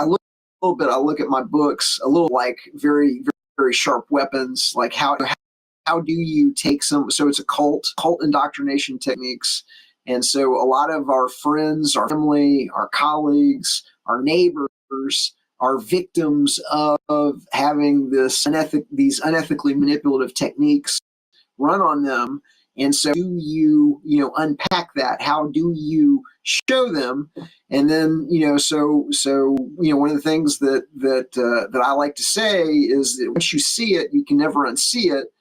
I: a little bit, I look at my books a little very, very sharp weapons, how do you take so it's a cult indoctrination techniques. And so a lot of our friends, our family, our colleagues, our neighbors are victims of having these unethically manipulative techniques run on them. And so do you unpack that? How do you show them? And then, one of the things that I like to say is that once you see it, you can never unsee it.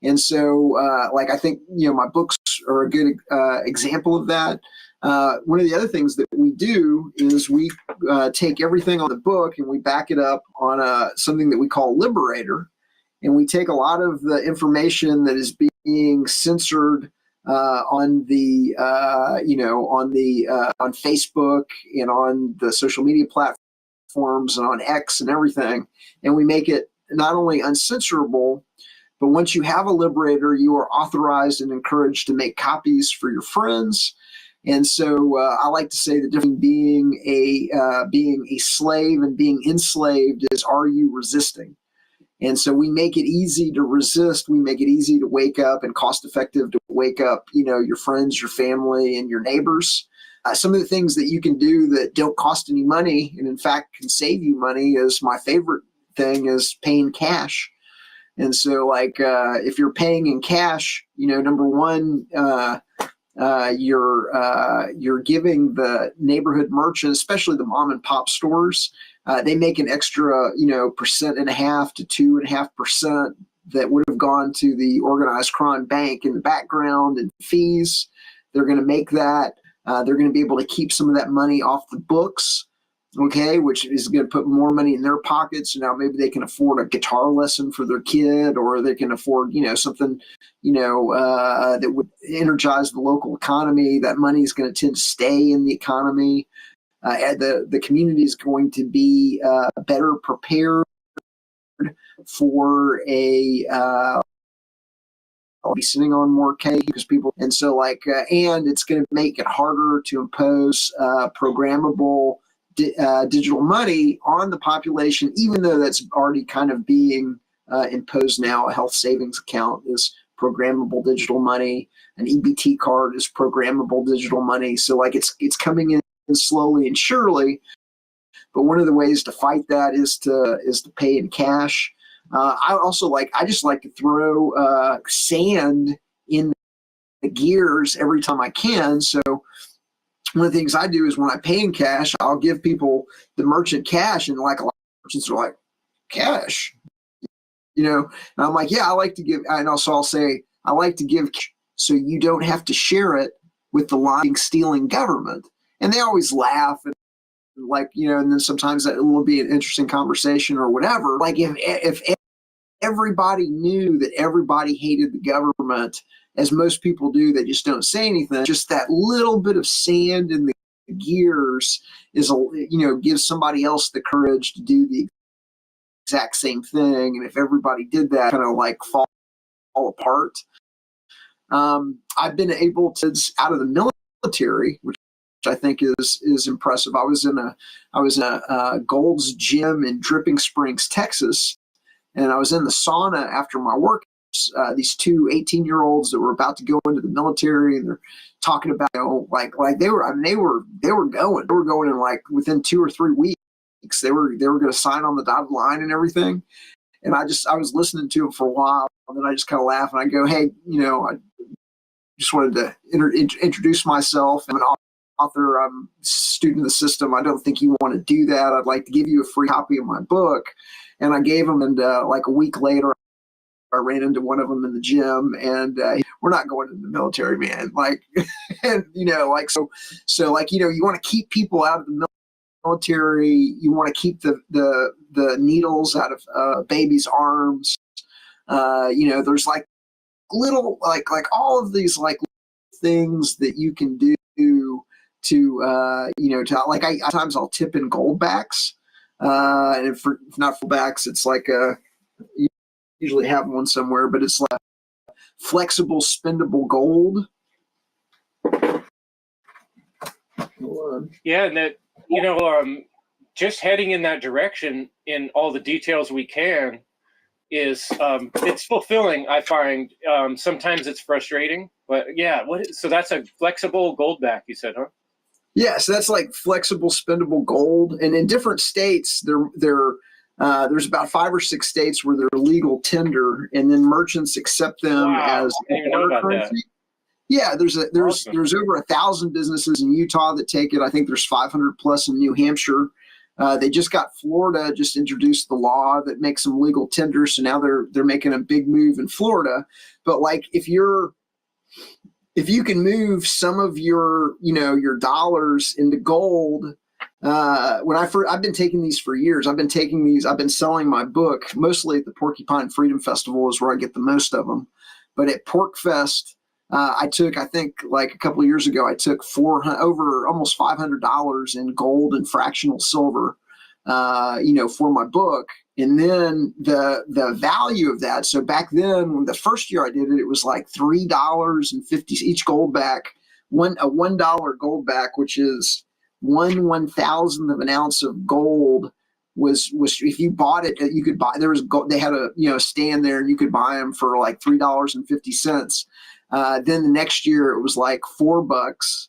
I: And so, I think, my books are a good example of that. One of the other things that we do is we take everything on the book and we back it up on something that we call Liberator. And we take a lot of the information that is being censored on Facebook and on the social media platforms and on X and everything, and we make it not only uncensorable, but once you have a Liberator, you are authorized and encouraged to make copies for your friends. And so I like to say the difference between being a slave and being enslaved is, are you resisting? And so we make it easy to resist. We make it easy to wake up and cost effective to wake up, your friends, your family, and your neighbors. Some of the things that you can do that don't cost any money and in fact can save you money is my favorite thing is paying cash. And so if you're paying in cash, number one, you're giving the neighborhood merchants, especially the mom and pop stores, they make an extra, 1.5% to 2.5% that would have gone to the organized crime bank in the background and fees. They're going to make that. They're going to be able to keep some of that money off the books, okay, which is going to put more money in their pockets. So now maybe they can afford a guitar lesson for their kid, or they can afford, something, that would energize the local economy. That money is going to tend to stay in the economy. The community is going to be better prepared for I'll be sitting on more cake because people, and so and it's going to make it harder to impose programmable digital money on the population, even though that's already kind of being imposed now. A health savings account is programmable digital money. An EBT card is programmable digital money. So it's coming in slowly and surely. But one of the ways to fight that is to pay in cash. I just like to throw sand in the gears every time I can. So one of the things I do is when I pay in cash, I'll give people the merchant cash, and a lot of merchants are like, cash, and I'm like, yeah, I like to give, and also I'll say, I like to give so you don't have to share it with the lying, stealing government. And they always laugh and and then sometimes that will be an interesting conversation or whatever. If everybody knew that everybody hated the government, as most people do, they just don't say anything. Just that little bit of sand in the gears gives somebody else the courage to do the exact same thing. And if everybody did that, kind of fall apart. I've been able to, out of the military, which I think is impressive. I was in a Gold's Gym in Dripping Springs, Texas, and I was in the sauna after my work. These two 18-year-olds that were about to go into the military, and they're talking about they were going in within 2 or 3 weeks they were going to sign on the dotted line and everything. And I was listening to them for a while, and then I just kind of laughed and I go, hey, I just wanted to introduce myself. I'm an author. I'm a student of the system. I don't think you want to do that. I'd like to give you a free copy of my book. And I gave them, and a week later, I ran into one of them in the gym, and we're not going into the military, man. And you want to keep people out of the military. You want to keep the needles out of babies' arms. There's little all of these things that you can do sometimes I'll tip in goldbacks, and if not fullbacks, it's you usually have one somewhere, but it's flexible spendable gold.
H: Yeah, and that just heading in that direction in all the details we can is it's fulfilling. I find sometimes it's frustrating, but yeah. So that's a flexible goldback, you said, huh?
I: Yeah, so that's flexible spendable gold, and in different states, there's about 5 or 6 states where they're legal tender, and then merchants accept them as water currency. That. Yeah, there's over 1,000 businesses in Utah that take it. I think there's 500 plus in New Hampshire. They just got Florida just introduced the law that makes them legal tender, so now they're making a big move in Florida. But if you can move some of your your dollars into gold. I've been taking these for years. I've been selling my book mostly at the Porcupine Freedom Festival is where I get the most of them. But at Pork Fest, I think a couple of years ago, I took over almost $500 in gold and fractional silver, for my book. And then the value of that. So back then, the first year I did it, it was $3.50 each gold back a $1 gold back, which is 1/1000th of an ounce of gold, was if you bought it, you could buy. There was gold, they had a stand there, and you could buy them for like $3.50. Then the next year it was like $4,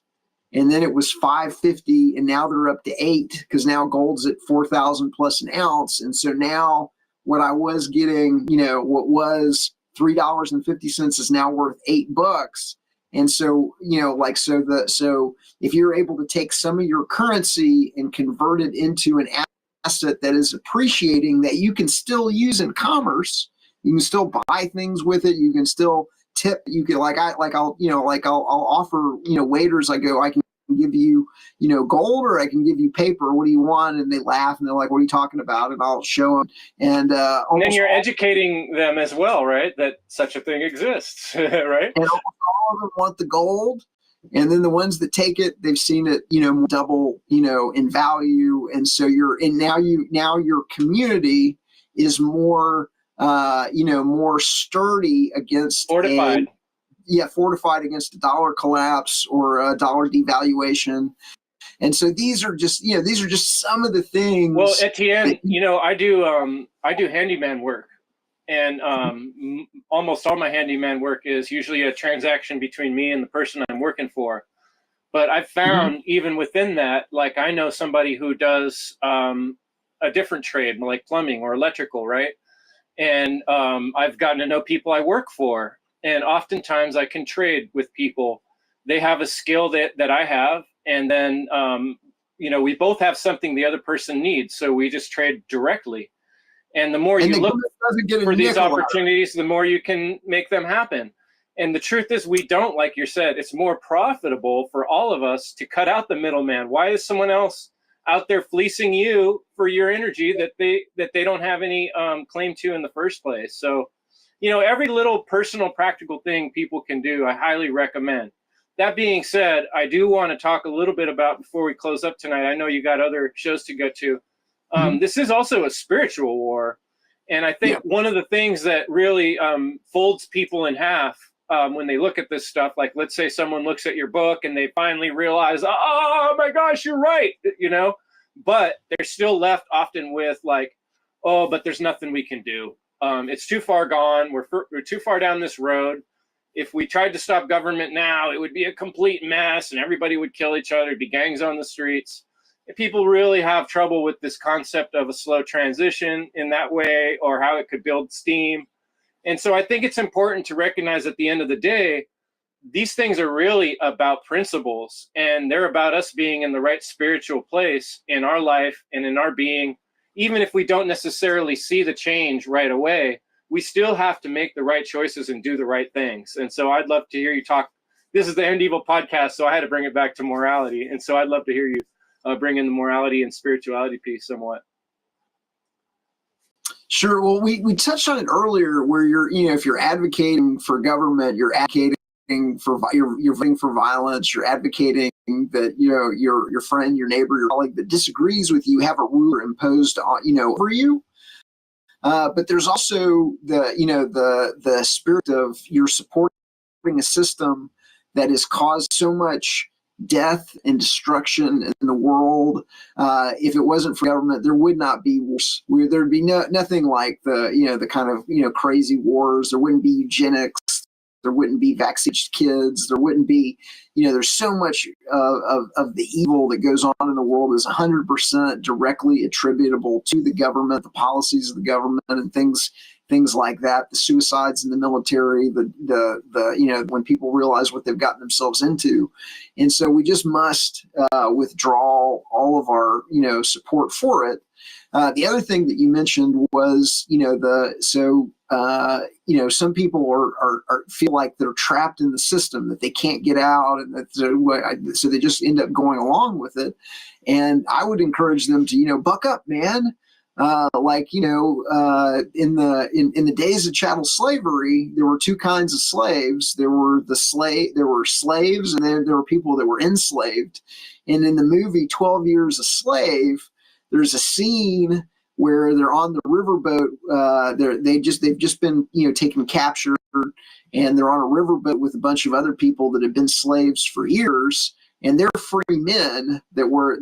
I: and then it was $5.50, and now they're up to $8 because now gold's at 4,000 plus an ounce, and so now what I was getting, what was $3.50 is now worth $8. And so, so if you're able to take some of your currency and convert it into an asset that is appreciating, that you can still use in commerce, you can still buy things with it, you can still tip, you can I'll offer, waiters, I can give you, gold, or I can give you paper. What do you want? And they laugh and they're like, what are you talking about? And I'll show them. And
H: then you're educating them as well, right? That such a thing exists, right?
I: And all of them want the gold. And then the ones that take it, they've seen it, double, in value. And so now your community is more, more sturdy against
H: fortified.
I: Fortified against a dollar collapse or a dollar devaluation. And so these are just some of the things.
H: Well, Etienne, I do handyman work, and almost all my handyman work is usually a transaction between me and the person I'm working for. But I've found even within that, like I know somebody who does a different trade, like plumbing or electrical, right? And I've gotten to know people I work for. And oftentimes I can trade with people. They have a skill that I have. And then, we both have something the other person needs. So we just trade directly. And the more you look for these opportunities, the more you can make them happen. And the truth is, we don't, like you said, it's more profitable for all of us to cut out the middleman. Why is someone else out there fleecing you for your energy that they don't have any claim to in the first place? So, every little personal, practical thing people can do, I highly recommend. That being said, I do want to talk a little bit about, before we close up tonight, I know you got other shows to go to. This is also a spiritual war. And I think one of the things that really folds people in half when they look at this stuff, like let's say someone looks at your book and they finally realize, oh my gosh, you're right, but they're still left often with like, oh, but there's nothing we can do. It's too far gone. We're too far down this road. If we tried to stop government now, it would be a complete mess and everybody would kill each other. It'd be gangs on the streets. If people really have trouble with this concept of a slow transition in that way, or how it could build steam. And so I think it's important to recognize at the end of the day, these things are really about principles, and they're about us being in the right spiritual place in our life and in our being. Even if we don't necessarily see the change right away, we still have to make the right choices and do the right things. And so I'd love to hear you talk. This is the End Evil podcast, so I had to bring it back to morality. And so I'd love to hear you bring in the morality and spirituality piece somewhat.
I: Sure. Well, we touched on it earlier, where if you're advocating for government, you're advocating for you're voting for violence, you're advocating that your friend, your neighbor, your colleague that disagrees with you have a ruler imposed on over you. But there's also the spirit of you're supporting a system that has caused so much death and destruction in the world. If it wasn't for government, there would not be wars. There'd be nothing like the kind of crazy wars. There wouldn't be eugenics. There wouldn't be vaccinated kids. There wouldn't be, there's so much of the evil that goes on in the world is 100% directly attributable to the government, the policies of the government, and things like that. The suicides in the military, the when people realize what they've gotten themselves into, and so we just must withdraw all of our support for it. The other thing that you mentioned was some people are feel like they're trapped in the system, that they can't get out, and so they just end up going along with it. And I would encourage them to buck up, man. In the days of chattel slavery, there were two kinds of slaves. There were slaves, and then there were people that were enslaved. And in the movie 12 Years a Slave, there's a scene where they're on the riverboat. They've just been, taken captured, and they're on a riverboat with a bunch of other people that have been slaves for years. And they're free men that were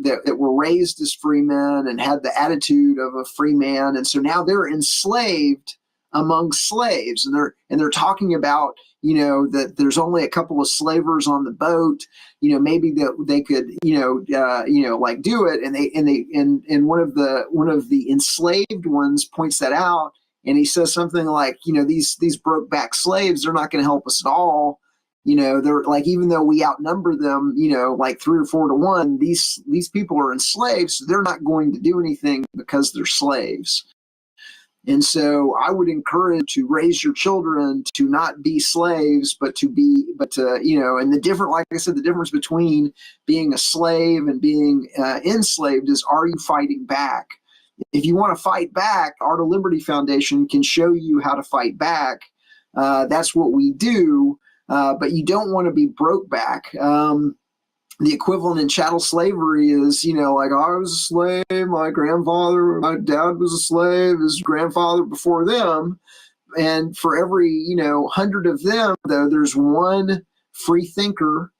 I: raised as free men and had the attitude of a free man. And so now they're enslaved among slaves, and they're talking about, that there's only a couple of slavers on the boat. Maybe that they could, like do it. And one of the enslaved ones points that out, and he says something like, these broke back slaves, they're not going to help us at all. They're like, even though we outnumber them, like 3 or 4 to 1, these people are enslaved, so they're not going to do anything because they're slaves. And so I would encourage to raise your children to not be slaves, but to, and the difference between being a slave and being enslaved is, are you fighting back? If you want to fight back, Art of Liberty Foundation can show you how to fight back. That's what we do. But you don't want to be broke back. The equivalent in chattel slavery is, like, I was a slave, my dad was a slave, his grandfather before them. And for every, 100 of them, though, there's one free thinker,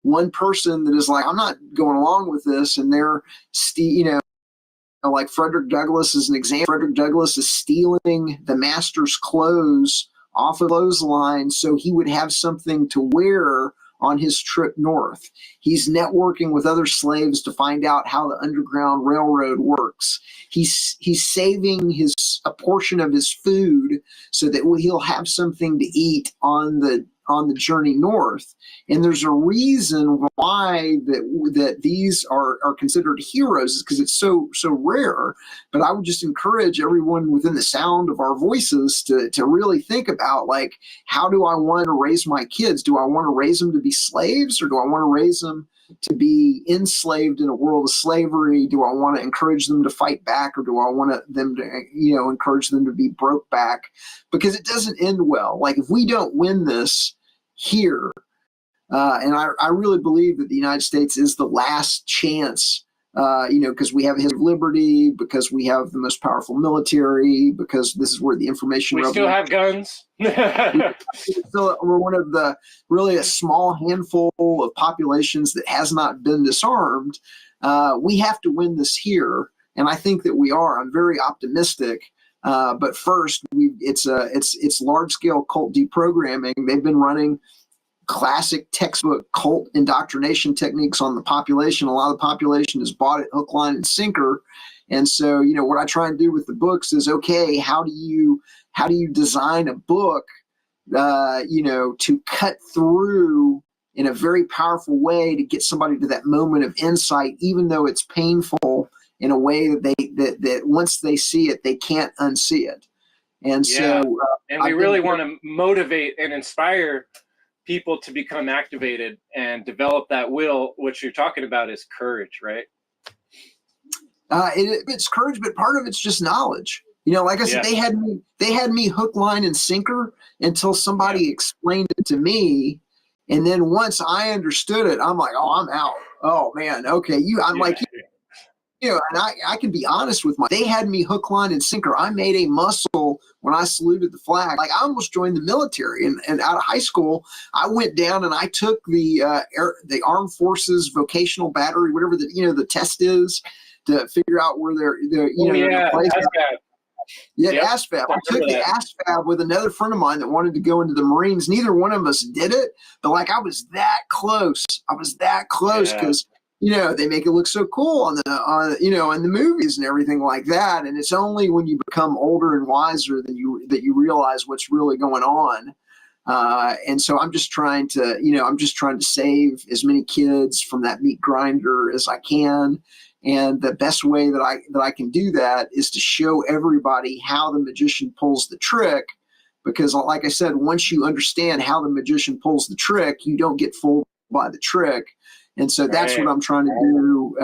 I: one person that is like, I'm not going along with this. And they're, like Frederick Douglass is an example. Frederick Douglass is stealing the master's clothes off of clothesline so he would have something to wear on his trip north. He's networking with other slaves to find out how the Underground Railroad works. He's saving a portion of his food so that he'll have something to eat on the journey north. And there's a reason why that these are considered heroes, is because it's so rare. But I would just encourage everyone within the sound of our voices to really think about, like, how do I want to raise my kids? Do I want to raise them to be slaves, or do I want to raise them to be enslaved in a world of slavery? Do I want to encourage them to fight back, or do I want them to, encourage them to be broke back? Because it doesn't end well. Like, if we don't win this here, and I really believe that the United States is the last chance, because we have a history of liberty, because we have the most powerful military, because this is where the information
H: we still have guns.
I: We're one of the really a small handful of populations that has not been disarmed. We have to win this here, and I think that we are. I'm very optimistic. But first, it's large scale cult deprogramming. They've been running classic textbook cult indoctrination techniques on the population. A lot of the population has bought it hook, line, and sinker. And so, what I try and do with the books is, okay, how do you design a book, to cut through in a very powerful way to get somebody to that moment of insight, even though it's painful, in a way that once they see it, they can't unsee it. And so,
H: and we really want to motivate and inspire people to become activated and develop that will. What you're talking about is courage, right?
I: It's courage, but part of it's just knowledge. Like I said, they had me hook, line, and sinker until somebody explained it to me. And then once I understood it, I'm like, oh, I'm out. Oh man. Okay. And I can be honest with they had me hook, line, and sinker. I made a muscle when I saluted the flag. Like, I almost joined the military, and out of high school, I went down and I took the Armed Forces Vocational Battery, whatever the test is, to figure out where they're ASVAB. I took the ASVAB with another friend of mine that wanted to go into the Marines. Neither one of us did it, but like, I was that close. Because they make it look so cool in the movies and everything like that. And it's only when you become older and wiser that you realize what's really going on. And so I'm just trying to save as many kids from that meat grinder as I can. And the best way that I can do that is to show everybody how the magician pulls the trick. Because like I said, once you understand how the magician pulls the trick, you don't get fooled by the trick. And so that's what I'm trying to do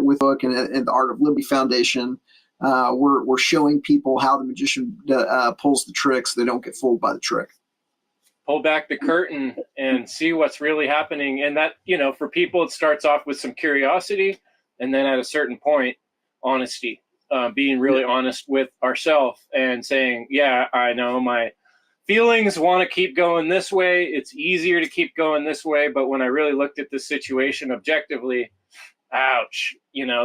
I: with the book and the Art of Liberty Foundation. We're showing people how the magician pulls the trick so they don't get fooled by the trick.
H: Pull back the curtain and see what's really happening. And that, for people, it starts off with some curiosity, and then at a certain point, honesty. being really honest with ourselves and saying, yeah, I know my feelings want to keep going this way. It's easier to keep going this way. But when I really looked at the situation objectively, ouch,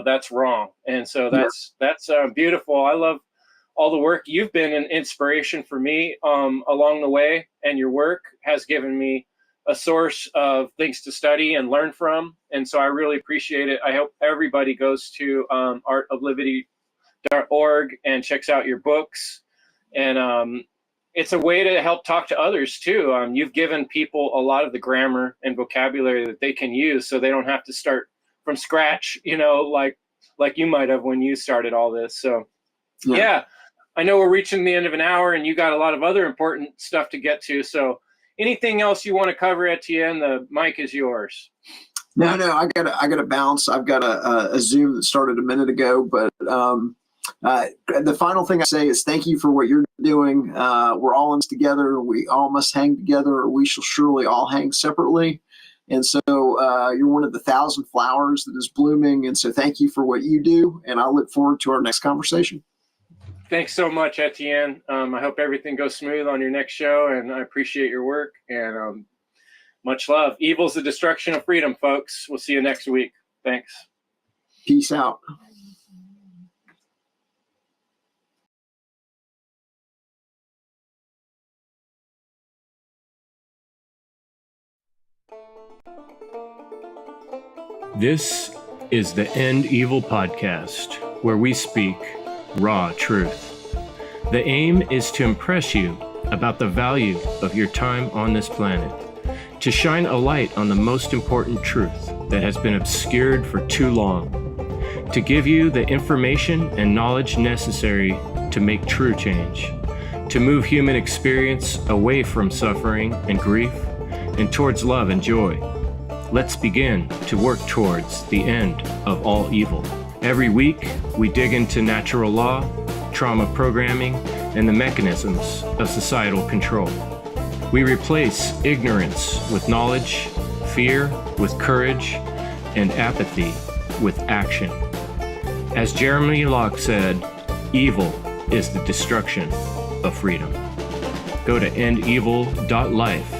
H: that's wrong. And so that's beautiful. I love all the work. You've been an inspiration for me along the way, and your work has given me a source of things to study and learn from. And so I really appreciate it. I hope everybody goes to artofliberty.org and checks out your books. And it's a way to help talk to others too. You've given people a lot of the grammar and vocabulary that they can use, so they don't have to start from scratch, like you might have when you started all this. So yeah, I know we're reaching the end of an hour, and you got a lot of other important stuff to get to. So anything else you want to cover, Etienne? The mic is yours.
I: No, I gotta bounce. I've got a Zoom that started a minute ago, but the final thing I say is thank you for what you're doing. We're all in this together. We all must hang together, or we shall surely all hang separately. And so you're one of the 1,000 flowers that is blooming. And so thank you for what you do. And I look forward to our next conversation.
H: Thanks so much, Etienne. I hope everything goes smooth on your next show, and I appreciate your work. And much love. Evil's the destruction of freedom, folks. We'll see you next week. Thanks.
I: Peace out.
C: This is the End Evil podcast, where we speak raw truth. The aim is to impress you about the value of your time on this planet, to shine a light on the most important truth that has been obscured for too long, to give you the information and knowledge necessary to make true change, to move human experience away from suffering and grief and towards love and joy. Let's begin to work towards the end of all evil. Every week, we dig into natural law, trauma programming, and the mechanisms of societal control. We replace ignorance with knowledge, fear with courage, and apathy with action. As Jeremy Locke said, evil is the destruction of freedom. Go to endevil.life